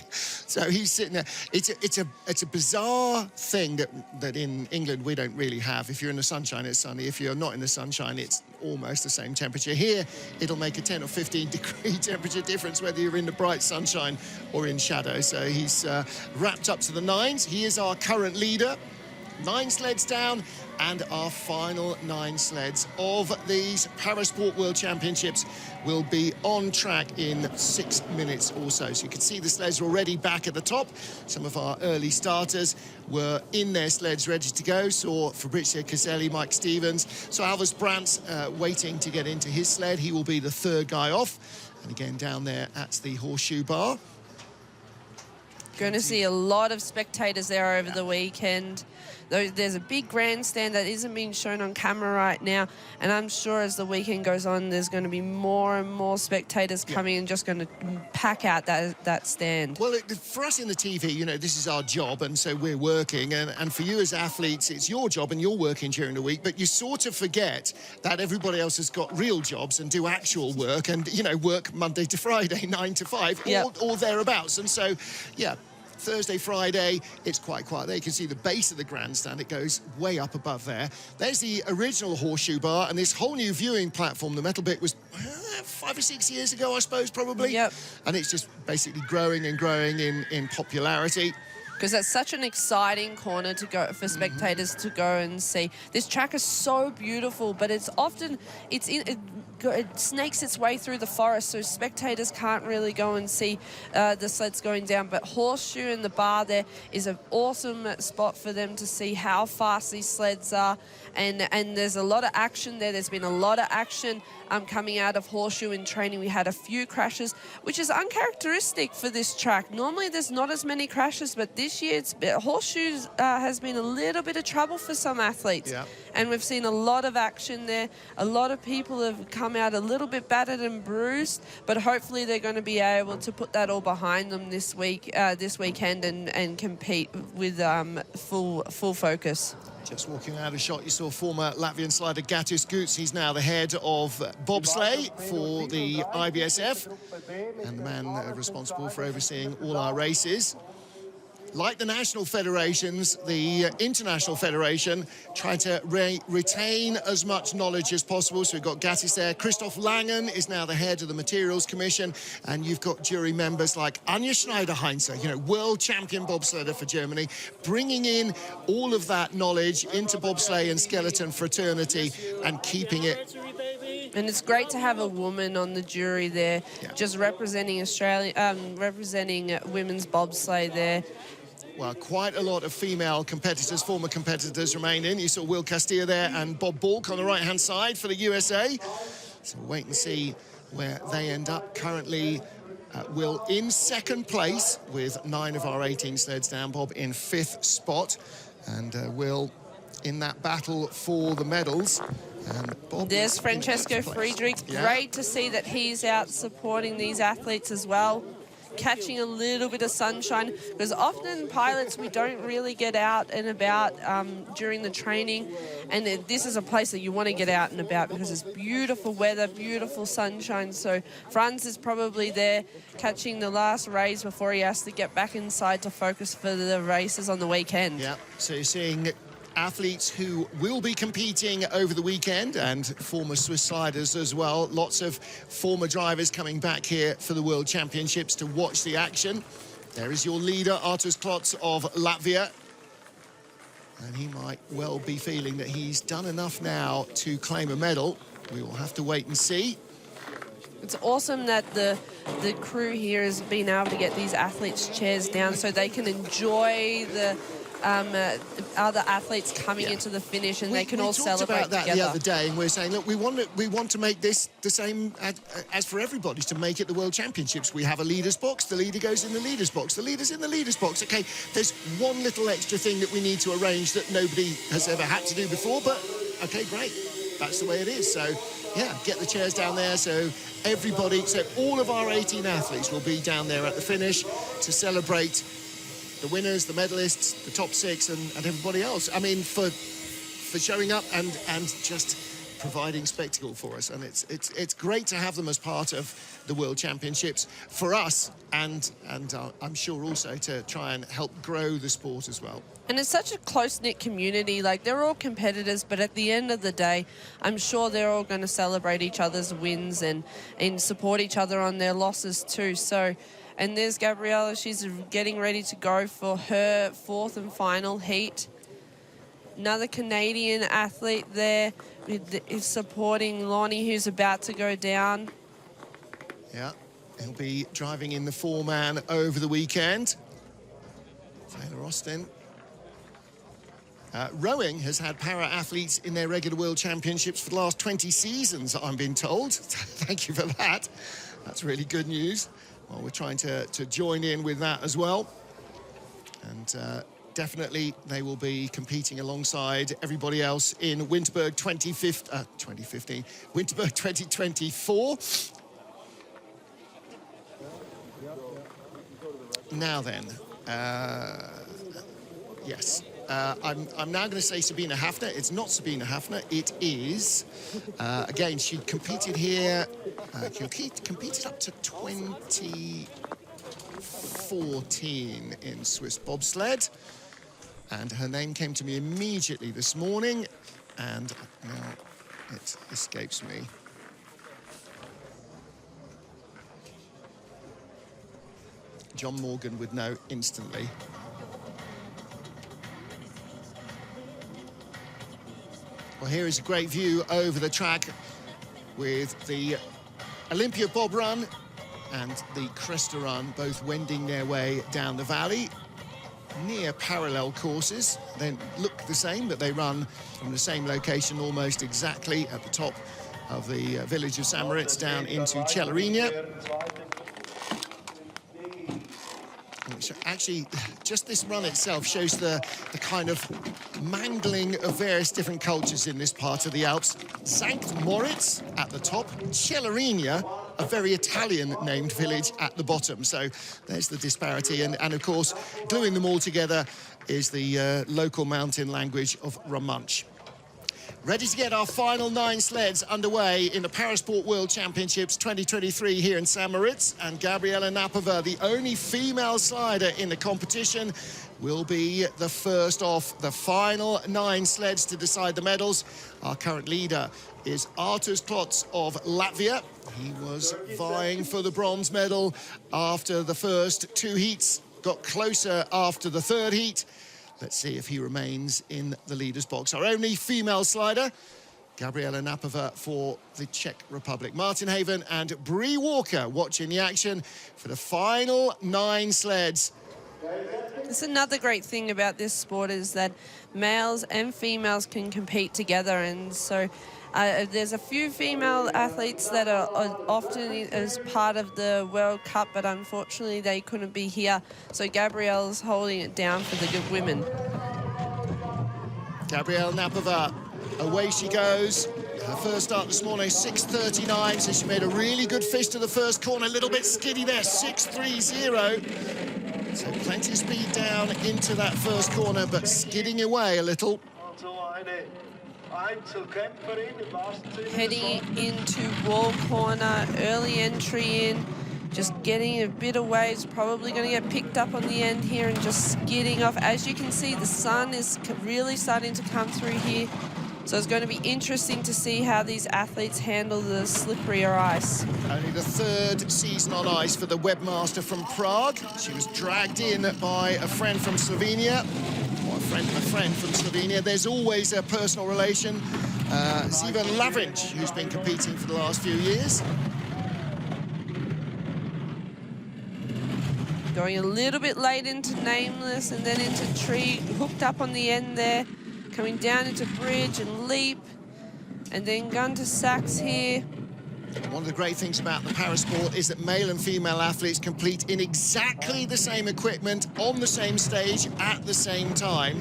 So he's sitting there. It's a bizarre thing that in England we don't really have. If you're in the sunshine, it's sunny. If you're not in the sunshine, it's almost the same temperature. Here, it'll make a 10 or 15 degree temperature difference whether you're in the bright sunshine or in shadow. So he's wrapped up to the 9s. He is our current leader. 9 sleds down, and our final 9 sleds of these Parasport World Championships will be on track in 6 minutes or so. So you can see the sleds are already back at the top. Some of our early starters were in their sleds ready to go. Saw Fabrizio Caselli, Mike Stevens. So Elvis Brand waiting to get into his sled. He will be the 3rd guy off. And again, down there at the horseshoe bar. Going to see a lot of spectators there over the weekend. There's a big grandstand that isn't being shown on camera right now, and I'm sure as the weekend goes on, there's going to be more and more spectators coming and just going to pack out that stand. Well, for us in the TV, you know, this is our job, and so we're working, and for you as athletes, it's your job and you're working during the week, but you sort of forget that everybody else has got real jobs and do actual work and, you know, work Monday to Friday, 9 to 5, or thereabouts. And so, yeah, Thursday, Friday, it's quite quiet there. You can see the base of the grandstand. It goes way up above there. There's the original horseshoe bar, and this whole new viewing platform. The metal bit was 5 or 6 years ago, I suppose, probably. Yep. And it's just basically growing and growing in popularity. Because that's such an exciting corner to go for spectators to go and see. This track is so beautiful, but it's often it snakes its way through the forest, so spectators can't really go and see the sleds going down. But horseshoe and the bar there is an awesome spot for them to see how fast these sleds are, and there's a lot of action there. There's been a lot of action coming out of horseshoe in training. We had a few crashes, which is uncharacteristic for this track. Normally there's not as many crashes, but this year horseshoes has been a little bit of trouble for some athletes. Yeah. And we've seen a lot of action there. A lot of people have come out a little bit battered and bruised, but hopefully they're going to be able to put that all behind them this weekend and compete with full focus. Just walking out of shot, you saw former Latvian slider Arturs Klots. He's now the head of bobsleigh for the IBSF and the man responsible for overseeing all our races. Like the national federations, the international federation tried to retain as much knowledge as possible. So we've got Gattis there. Christoph Langen is now the head of the Materials Commission. And you've got jury members like Anja Schneider-Heinze, you know, world champion bobsledder for Germany, bringing in all of that knowledge into bobsleigh and skeleton fraternity and keeping it. And it's great to have a woman on the jury there, just representing Australia, representing women's bobsleigh there. Well, quite a lot of female competitors, former competitors remain in. You saw Will Castillo there and Bob Balk on the right-hand side for the USA. So we'll wait and see where they end up. Currently, Will in 2nd place with 9 of our 18 sleds down. Bob in 5th spot. And Will in that battle for the medals. And Bob, there's Francesco Friedrich. Yeah. Great to see that he's out supporting these athletes as well, catching a little bit of sunshine, because often pilots, we don't really get out and about during the training, and this is a place that you want to get out and about because it's beautiful weather, beautiful sunshine. So Franz is probably there catching the last rays before he has to get back inside to focus for the races on the weekend. Yeah, so you're seeing athletes who will be competing over the weekend and former Swiss sliders as well. Lots of former drivers coming back here for the World Championships to watch the action. There is your leader, Arturs Klots of Latvia. And he might well be feeling that he's done enough now to claim a medal. We will have to wait and see. It's awesome that the crew here has been able to get these athletes' chairs down so they can enjoy the other athletes coming into the finish, and they can all celebrate together. We talked about that the other day, and we're saying, look, we want to make this the same as for everybody, to make it the World Championships. We have a leaders box. The leader goes in the leaders box. The leader's in the leaders box. Okay, there's one little extra thing that we need to arrange that nobody has ever had to do before, but okay, great. That's the way it is. So, yeah, get the chairs down there so everybody, so all of our 18 athletes will be down there at the finish to celebrate the winners, the medalists, the top 6, and everybody else. I mean, for showing up and just providing spectacle for us, and it's great to have them as part of the World Championships for us, and I'm sure also to try and help grow the sport as well. And it's such a close-knit community. Like, they're all competitors, but at the end of the day, I'm sure they're all going to celebrate each other's wins and support each other on their losses too. So, and there's Gabriella. She's getting ready to go for her fourth and final heat. Another Canadian athlete there is supporting Lonnie, who's about to go down. Yeah, he'll be driving in the four-man over the weekend. Taylor Austin. Rowing has had para-athletes in their regular World Championships for the last 20 seasons, I'm being told. Thank you for that. That's really good news. Well, we're trying to join in with that as well. And definitely they will be competing alongside everybody else in Winterberg 2015, Winterberg 2024. Now then, yes. I'm now going to say Sabine Hafner. It's not Sabine Hafner. It is, again, she competed here, competed up to 2014 in Swiss bobsled. And her name came to me immediately this morning, and now it escapes me. John Morgan would know instantly. Well, here is a great view over the track with the Olympia Bob Run and the Cresta Run both wending their way down the valley. Near parallel courses. They look the same, but they run from the same location almost exactly at the top of the village of St-Moritz down into Celerina. So actually, just this run itself shows the kind of mangling of various different cultures in this part of the Alps. St-Moritz at the top, Celerina, a very Italian-named village at the bottom. So there's the disparity. And of course, gluing them all together is the local mountain language of Romansh. Ready to get our final 9 sleds underway in the Parasport World Championships 2023 here in St-Moritz. And Gabriella Novotna, the only female slider in the competition, will be the first off the final 9 sleds to decide the medals. Our current leader is Arturs Klots of Latvia. He was vying for the bronze medal after the first 2 heats, got closer after the 3rd heat. Let's see if he remains in the leader's box. Our only female slider, Gabriella Novotna for the Czech Republic. Martin Haven and Bree Walker watching the action for the final 9 sleds. It's another great thing about this sport is that males and females can compete together, and so there's a few female athletes that are often as part of the World Cup, but unfortunately they couldn't be here. So Gabriella's holding it down for the good women. Gabriella Novotna, away she goes. Her first start this morning, 6:39, so she made a really good fist to the first corner. A little bit skiddy there, 6:30. So plenty of speed down into that first corner, but skidding away a little. Heading into wall corner, early entry in, just getting a bit away. It's probably going to get picked up on the end here and just skidding off. As you can see, the sun is really starting to come through here. So it's going to be interesting to see how these athletes handle the slipperier ice. Only the 3rd season on ice for the webmaster from Prague. She was dragged in by a friend from Slovenia. Or a friend of a friend from Slovenia. There's always a personal relation. Zivan Lavrinch, who's been competing for the last few years. Going a little bit late into Nameless and then into Tree, hooked up on the end there. Coming down into Bridge and Leap, and then Gunter Sachs here. One of the great things about the Parasport is that male and female athletes compete in exactly the same equipment, on the same stage, at the same time.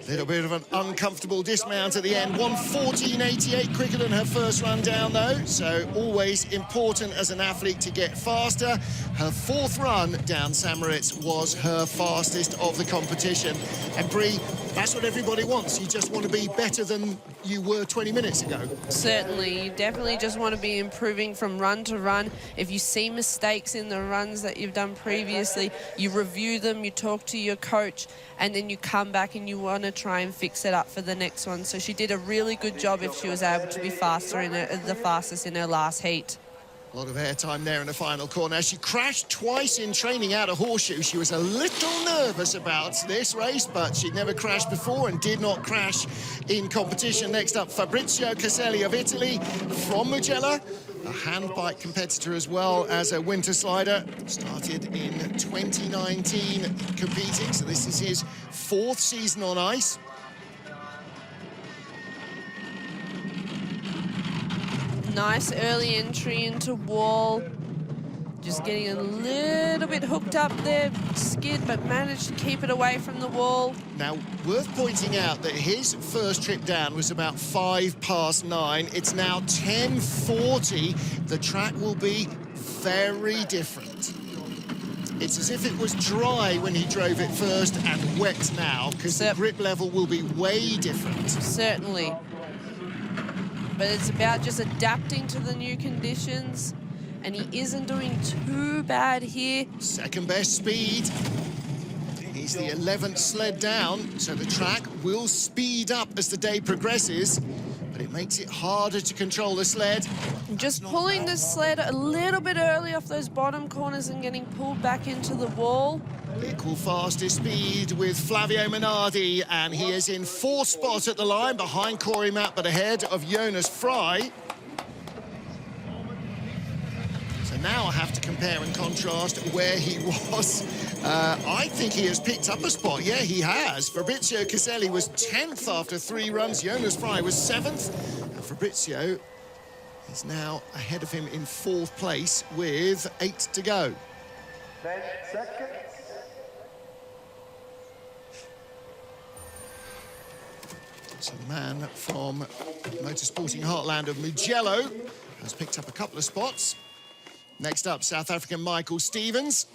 Little bit of an uncomfortable dismount at the end. 1:14.88, quicker than her first run down, though. So always important as an athlete to get faster. Her 4th run down St-Moritz was her fastest of the competition. And Bree, That's what everybody wants. You just want to be better than you were 20 minutes ago. Certainly, you definitely just want to be improving from run to run. If you see mistakes in the runs that you've done previously, you review them, you talk to your coach, and then you come back and you want to try and fix it up for the next one. So she did a really good job if she was able to be faster in the fastest in her last heat. A lot of airtime there in the final corner. She crashed twice in training out of Horseshoe. She was a little nervous about this race, but she'd never crashed before and did not crash in competition. Next up, Fabrizio Caselli of Italy from Mugello, a handbike competitor as well as a winter slider. Started in 2019 competing, so this is his 4th season on ice. Nice early entry into wall. Just getting a little bit hooked up there, skid, but managed to keep it away from the wall. Now, worth pointing out that his first trip down was about 9:05. It's now 10:40. The track will be very different. It's as if it was dry when he drove it first and wet now, because the grip level will be way different. Certainly. But it's about just adapting to the new conditions, and he isn't doing too bad here. Second best speed. He's the 11th sled down, so the track will speed up as the day progresses, but it makes it harder to control the sled. Just pulling the sled a little bit early off those bottom corners and getting pulled back into the wall. Equal fastest speed with Flavio Menardi, and he is in 4th spot at the line behind Corie Mapp, but ahead of Jonas Frei. So now I have to compare and contrast where he was. I think he has picked up a spot. Yeah, he has. Fabrizio Caselli was 10th after 3 runs. Jonas Frei was 7th. And Fabrizio is now ahead of him in 4th place with 8 to go. 10 seconds. So the man from motorsporting heartland of Mugello has picked up a couple of spots. Next up, South African Michael Stevens.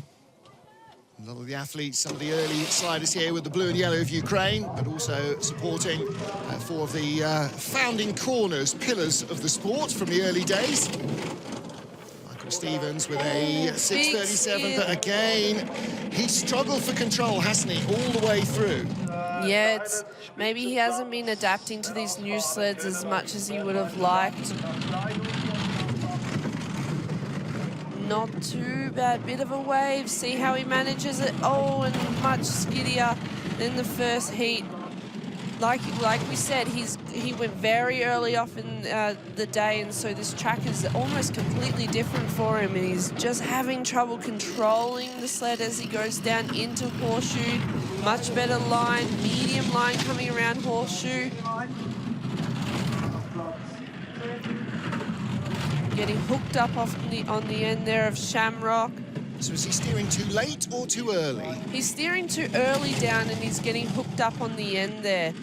A lot of the athletes, some of the early sliders here with the blue and yellow of Ukraine, but also supporting 4 of the founding corners, pillars of the sport from the early days. Michael Stevens with a 6:37, but again, he struggled for control, hasn't he, all the way through? Yeah, maybe he hasn't been adapting to these new sleds as much as he would have liked. Not too bad, bit of a wave, see how he manages it. Oh, and much skiddier than the first heat. Like we said, he went very early off in the day, and so this track is almost completely different for him, and he's just having trouble controlling the sled as he goes down into Horseshoe. Much better line, medium line coming around Horseshoe. Getting hooked up off on the end there of Shamrock. So is he steering too late or too early? He's steering too early down, and he's getting hooked up on the end there.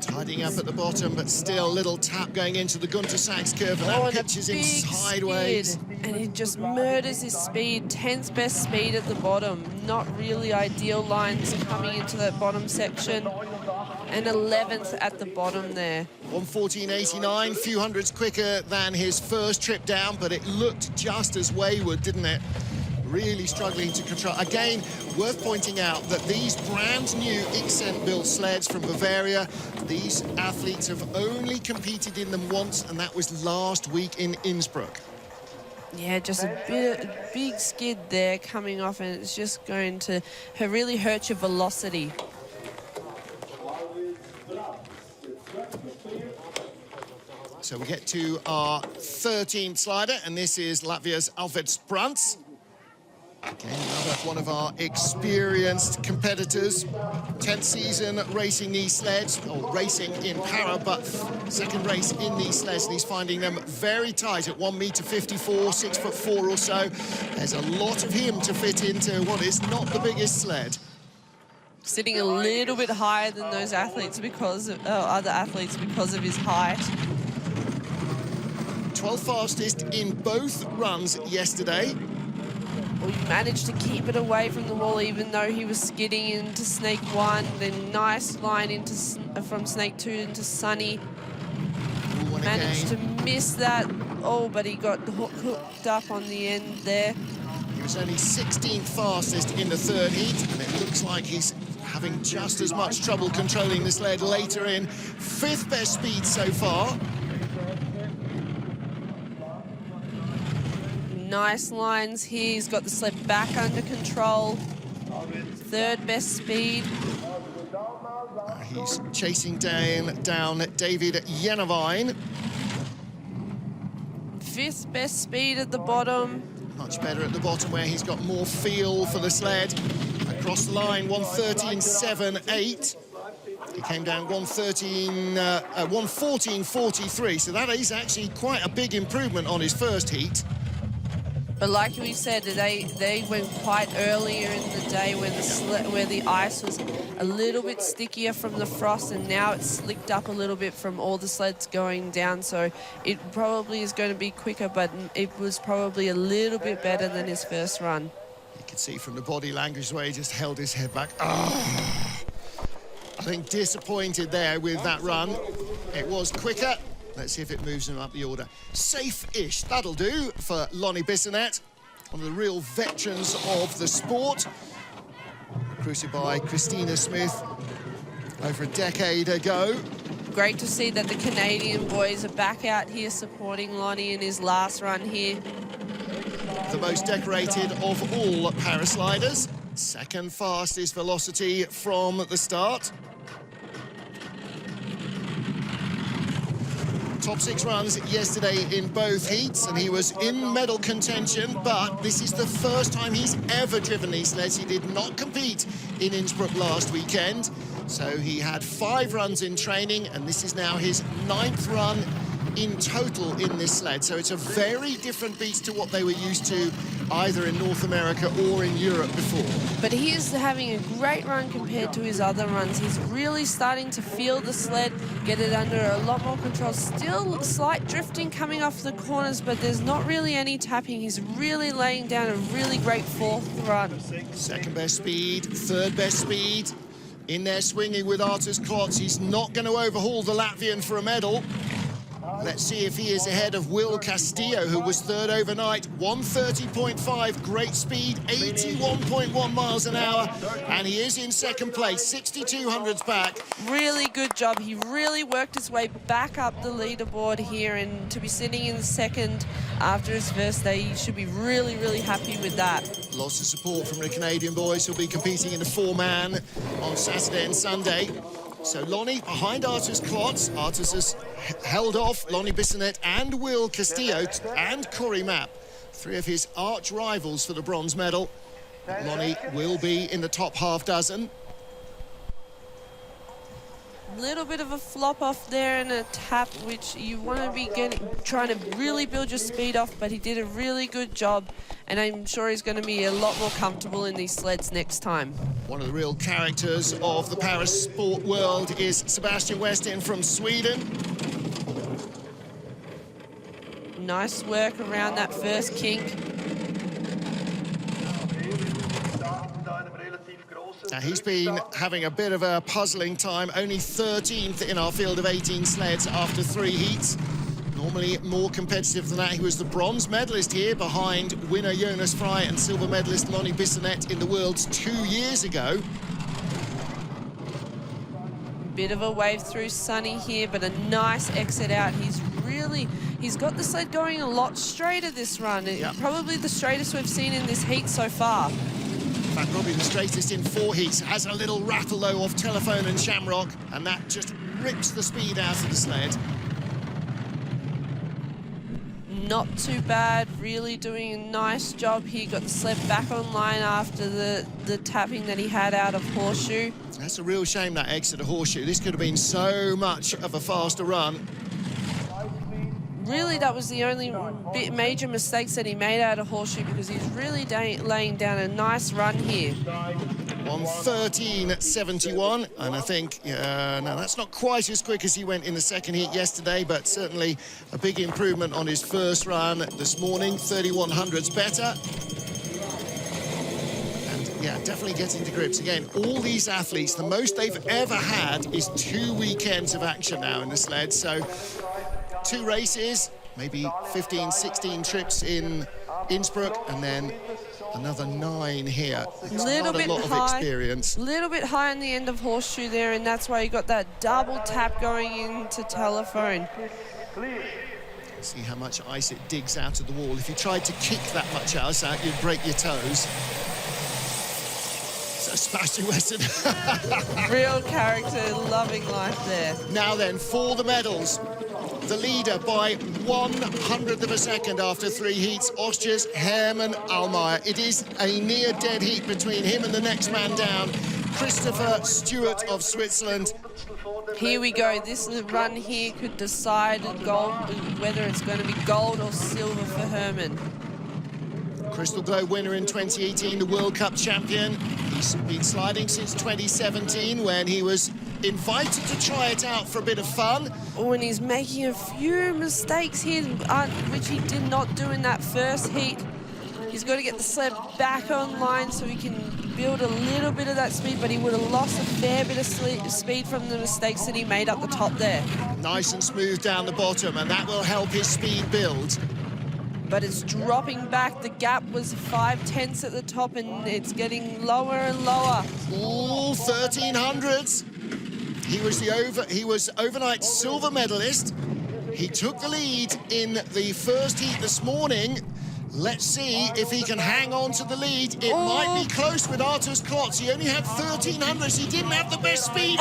Tidying up at the bottom, but still a little tap going into the Gunter Sachs curve, and that pitches him sideways. Skid, and he just murders his speed. 10th best speed at the bottom. Not really ideal lines coming into that bottom section. And 11th at the bottom there. 1:14.89, few hundreds quicker than his first trip down, but it looked just as wayward, didn't it? Really struggling to control. Again, worth pointing out that these brand new Ixent-built sleds from Bavaria, these athletes have only competed in them once, and that was last week in Innsbruck. Yeah, just a big skid there coming off, and it's just going to really hurt your velocity. So we get to our 13th slider, and this is Latvia's Elvis Brand. Again, another one of our experienced competitors. 10th season racing these sleds, or racing in Para, but second race in these sleds, and he's finding them very tight at 1.54 meters, 6'4" or so. There's a lot of him to fit into what is not the biggest sled. Sitting a little bit higher than those athletes because of other athletes because of his height. 12th fastest in both runs yesterday. Well, he managed to keep it away from the wall, even though he was skidding into snake 1. Then nice line into from snake 2 into Sunny. Managed to miss that. Oh, but he got hooked up on the end there. He was only 16th fastest in the third heat, and it looks like he's having just as much trouble controlling the sled later in. 5th best speed so far. Nice lines here. He's got the sled back under control. 3rd best speed. He's chasing down David Ianovici. 5th best speed at the bottom. Much better at the bottom where he's got more feel for the sled. Across the line, 1:13.78. He came down 1:14.43, so that is actually quite a big improvement on his first heat. But like we said, they went quite earlier in the day where the ice was a little bit stickier from the frost, and now it's slicked up a little bit from all the sleds going down. So it probably is going to be quicker, but it was probably a little bit better than his first run. You can see from the body language where he just held his head back. Oh, I think disappointed there with that run. It was quicker. Let's see if it moves him up the order. Safe-ish, that'll do for Lonnie Bissonnette, one of the real veterans of the sport. Recruited by Christina Smith over a decade ago. Great to see that the Canadian boys are back out here supporting Lonnie in his last run here. The most decorated of all parasliders. 2nd fastest velocity from the start. Top 6 runs yesterday in both heats, and he was in medal contention, but this is the first time he's ever driven these sleds. He did not compete in Innsbruck last weekend, so he had 5 runs in training, and this is now his 9th run in total in this sled. So it's a very different beast to what they were used to either in North America or in Europe before. But he is having a great run compared to his other runs. He's really starting to feel the sled, get it under a lot more control. Still slight drifting coming off the corners, but there's not really any tapping. He's really laying down a really great 4th run. 2nd best speed, 3rd best speed. In there swinging with Arturs Klots. He's not going to overhaul the Latvian for a medal. Let's see if he is ahead of Wch Castillo, who was 3rd overnight. 1:30.5, great speed, 81.1 miles an hour, and he is in 2nd place, 6200s back. Really good job. He really worked his way back up the leaderboard here, and to be sitting in 2nd after his first day, he should be really, really happy with that. Lots of support from the Canadian boys who'll be competing in the 4-man on Saturday and Sunday. So Lonnie behind Arturs Klots. Arturs has held off Lonnie Bissonnette and Wch Castillo and Corie Mapp, 3 of his arch rivals for the bronze medal. Lonnie will be in the top half dozen. Little bit of a flop off there and a tap, which you want to be trying to really build your speed off, but he did a really good job, and I'm sure he's going to be a lot more comfortable in these sleds next time. One of the real characters of the parasport world is Sebastian Westin from Sweden. Nice work around that first kink. Now, he's been having a bit of a puzzling time, only 13th in our field of 18 sleds after 3 heats. Normally more competitive than that. He was the bronze medalist here behind winner Jonas Frei and silver medalist Lonnie Bissonnette in the Worlds 2 years ago. Bit of a wave through Sunny here, but a nice exit out. He's got the sled going a lot straighter this run. Yep. Probably the straightest we've seen in this heat so far. In fact, probably the straightest in 4 heats. Has a little rattle, though, of Telephone and Shamrock, and that just rips the speed out of the sled. Not too bad, really doing a nice job here. Got the sled back online after the tapping that he had out of Horseshoe. That's a real shame, that exit of Horseshoe. This could have been so much of a faster run. Really, that was the only major mistakes that he made out of Horseshoe, because he's really laying down a nice run here. 1:13.71, and I think, no, that's not quite as quick as he went in the 2nd heat yesterday, but certainly a big improvement on his first run this morning. 3100s better. Yeah, definitely getting to grips. Again, all these athletes, the most they've ever had is 2 weekends of action now in the sled. So 2 races, maybe 15, 16 trips in Innsbruck, and then another 9 here. It's not a lot of experience. Little bit high on the end of horseshoe there, and that's why you got that double tap going into telephone. See how much ice it digs out of the wall. If you tried to kick that much ice out, you'd break your toes. So Sebastian Westin. Real character, loving life there. Now then, for the medals. The leader by 1/100th of a second after 3 heats, Austria's Hermann Ellmauer. It is a near dead heat between him and the next man down, Christopher Stewart of Switzerland. Here we go. This run here could decide whether it's going to be gold or silver for Hermann. Crystal Globe winner in 2018, the World Cup champion. He's been sliding since 2017 when he was invited to try it out for a bit of fun. Oh, and he's making a few mistakes here, which he did not do in that first heat. He's got to get the sled back online so he can build a little bit of that speed, but he would have lost a fair bit of speed from the mistakes that he made up the top there. Nice and smooth down the bottom, and that will help his speed build. But it's dropping back. The gap was 5/10 at the top, and it's getting lower and lower. Ooh, 1300s. He was overnight silver medalist. He took the lead in the first heat this morning. Let's see if he can hang on to the lead. It might be close with Arturs Klots. He only had 1300s. He didn't have the best speed.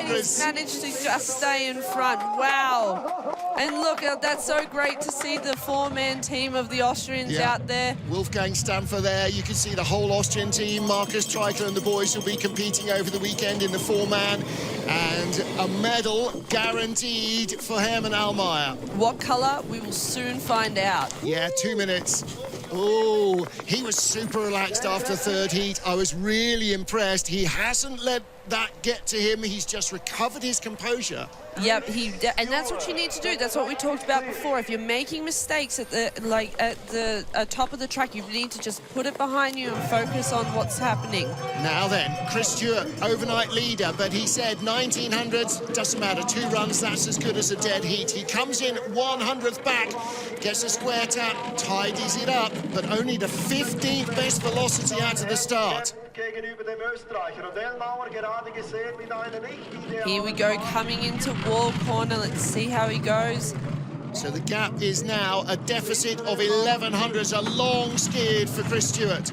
He's managed to just stay in front. Wow. And look, that's so great to see the 4-man team of the Austrians out there. Wolfgang Stampfer there. You can see the whole Austrian team. Markus Treichler and the boys will be competing over the weekend in the 4-man. And a medal guaranteed for Hermann Ellmauer. What colour? We will soon find out. Yeah, 2 minutes. Oh, he was super relaxed after third heat. I was really impressed. He hasn't let that get to him. He's just recovered his composure. Yep, and that's what you need to do. That's what we talked about before. If you're making mistakes at the top of the track, you need to just put it behind you and focus on what's happening. Now then, Chris Stewart, overnight leader, but he said 1900s, doesn't matter, 2 runs, that's as good as a dead heat. He comes in 100th back, gets a square tap, tidies it up, but only the 15th best velocity out of the start. Here we go, coming into wall corner. Let's see how he goes. So the gap is now a deficit of 1100s, a long skid for Chris Stewart.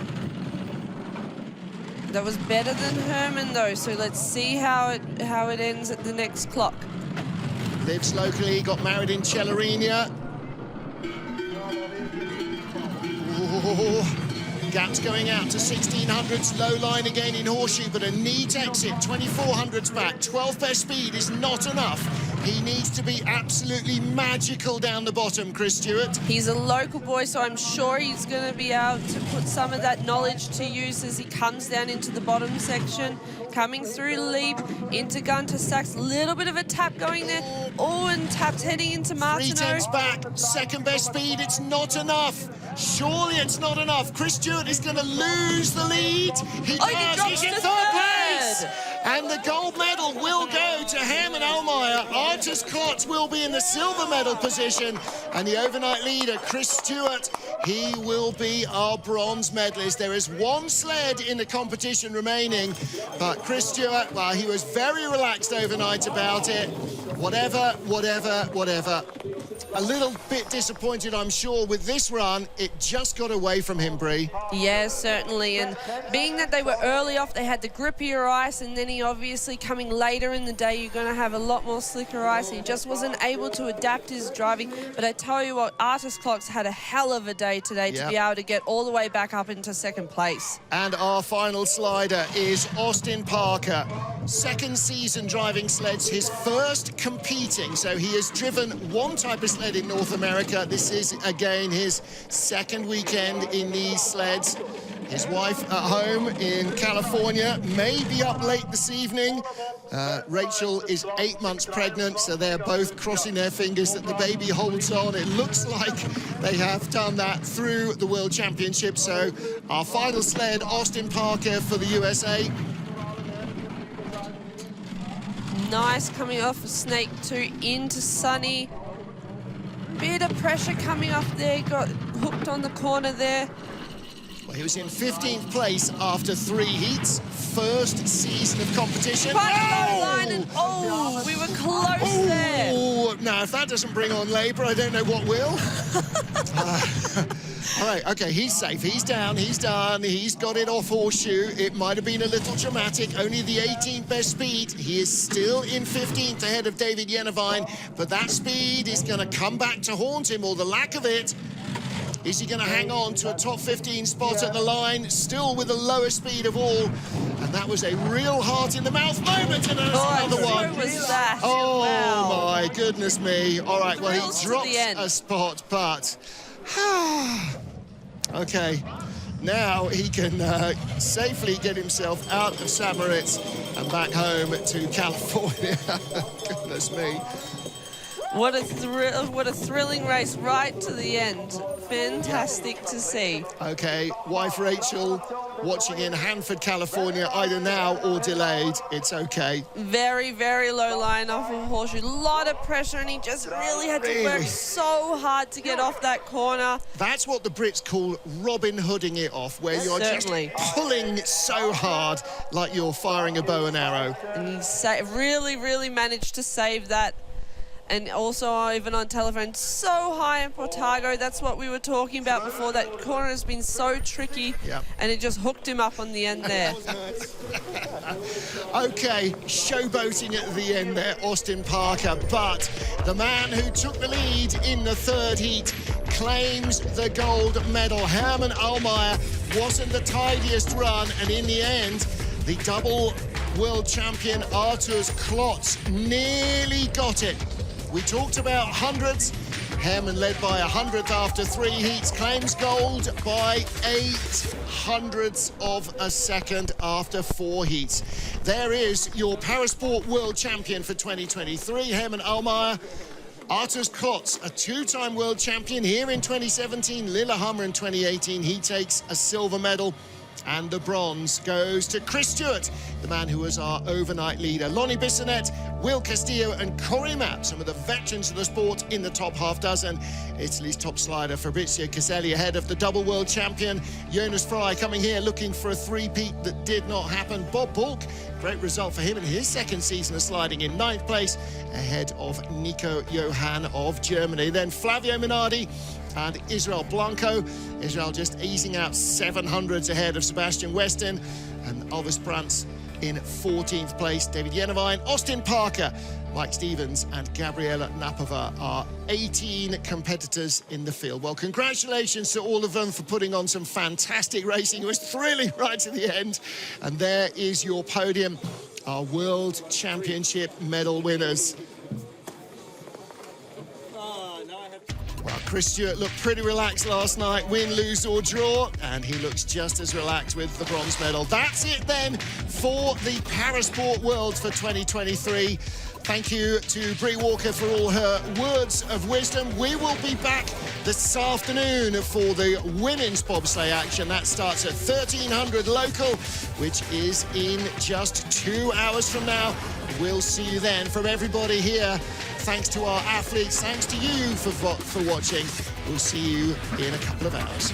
That was better than Hermann though, so let's see how it ends at the next clock. Lives locally, got married in Celerina. Oh. Gaps going out to 1600s, low line again in horseshoe, but a neat exit, 2400s back. 12th best speed is not enough. He needs to be absolutely magical down the bottom, Chris Stewart. He's a local boy, so I'm sure he's going to be able to put some of that knowledge to use as he comes down into the bottom section. Coming through Leap, into Gunter Sachs, little bit of a tap going there. Oh, and taps heading into Martineau. 3/10 back, 2nd best speed, it's not enough. Surely it's not enough. Chris Stewart is going to lose the lead. He does, he's in 3rd place. And the gold medal will go to Hermann Ellmauer. Arturs Klots will be in the silver medal position. And the overnight leader, Chris Stewart, he will be our bronze medalist. There is 1 sled in the competition remaining. But Chris Stewart, well, he was very relaxed overnight about it. Whatever. A little bit disappointed, I'm sure, with this run. It just got away from him, Brie. Yeah, certainly. And being that they were early off, they had the grippier ice, and then he obviously coming later in the day, you're going to have a lot more slicker ice. He just wasn't able to adapt his driving. But I tell you what, Arturs Klots had a hell of a day today to be able to get all the way back up into 2nd place. And our final slider is Austin Parker. 2nd season driving sleds, his 1st competing. So he has driven 1 type of sled in North America. This is, again, his 2nd weekend in these sleds. His wife at home in California may be up late this evening. Rachel is 8 months pregnant, so they're both crossing their fingers that the baby holds on. It looks like they have done that through the World Championship. So our final sled, Austin Parker for the USA. Nice coming off of Snake 2 into Sunny. Bit of pressure coming off there, got hooked on the corner there. Well, he was in 15th place after 3 heats. First season of competition. Quite a low line and we were close there. Oh, now if that doesn't bring on labour, I don't know what will. All right, okay, he's safe. He's down, he's done. He's got it off horseshoe. It might have been a little dramatic. Only the 18th best speed. He is still in 15th ahead of David Yenavine, but that speed is going to come back to haunt him, or the lack of it. Is he going to hang on to a top 15 spot at the line, still with the lowest speed of all? And that was a real heart-in-the-mouth moment, and another one. So was that. Oh, wow. My goodness me. All right, well, he drops a spot, but... Okay, now he can safely get himself out of St-Moritz and back home to California. Goodness me. What a thrilling race right to the end. Fantastic to see. Okay, wife Rachel watching in Hanford, California, either now or delayed. It's okay. Very, very low line off of horseshoe. A lot of pressure, and he just really had to work so hard to get off that corner. That's what the Brits call Robin Hooding it off, where you're just pulling so hard like you're firing a bow and arrow. And he really, really managed to save that. And also, even on telephone, so high in Portago. That's what we were talking about before. That corner has been so tricky, and it just hooked him up on the end there. Okay, showboating at the end there, Austin Parker. But the man who took the lead in the 3rd heat claims the gold medal. Hermann Ellmauer wasn't the tidiest run, and in the end, the double world champion Arturs Klots nearly got it. We talked about hundreds. Hermann led by 100th after 3 heats, claims gold by 0.08 of a second after 4 heats. There is your Parasport world champion for 2023, Hermann Ellmauer. Arturs Klots, a 2-time world champion here in 2017, Lillehammer in 2018. He takes a silver medal. And the bronze goes to Chris Stewart, the man who was our overnight leader. Lonnie Bissonnette, Will Castillo and Corie Mapp, some of the veterans of the sport in the top half dozen. Italy's top slider Fabrizio Caselli ahead of the double world champion. Jonas Frei coming here looking for a three-peat that did not happen. Bob Balk, great result for him in his 2nd season of sliding in 9th place ahead of Nico Johann of Germany. Then Flavio Menardi and Israel Blanco. Israel just easing out 700s ahead of Sebastian Westin, and Elvis Brand in 14th place. David Yenavine, Austin Parker, Mike Stevens and Gabriella Novotna are 18 competitors in the field. Well, congratulations to all of them for putting on some fantastic racing. It was thrilling right to the end. And there is your podium, our World Championship medal winners. Well, Chris Stewart looked pretty relaxed last night, win, lose or draw, and he looks just as relaxed with the bronze medal. That's it then for the Parasport World for 2023. Thank you to Bree Walker for all her words of wisdom. We will be back this afternoon for the women's bobsleigh action. That starts at 1300 local, which is in just 2 hours from now. We'll see you then. From everybody here, thanks to our athletes, thanks to you for watching. We'll see you in a couple of hours.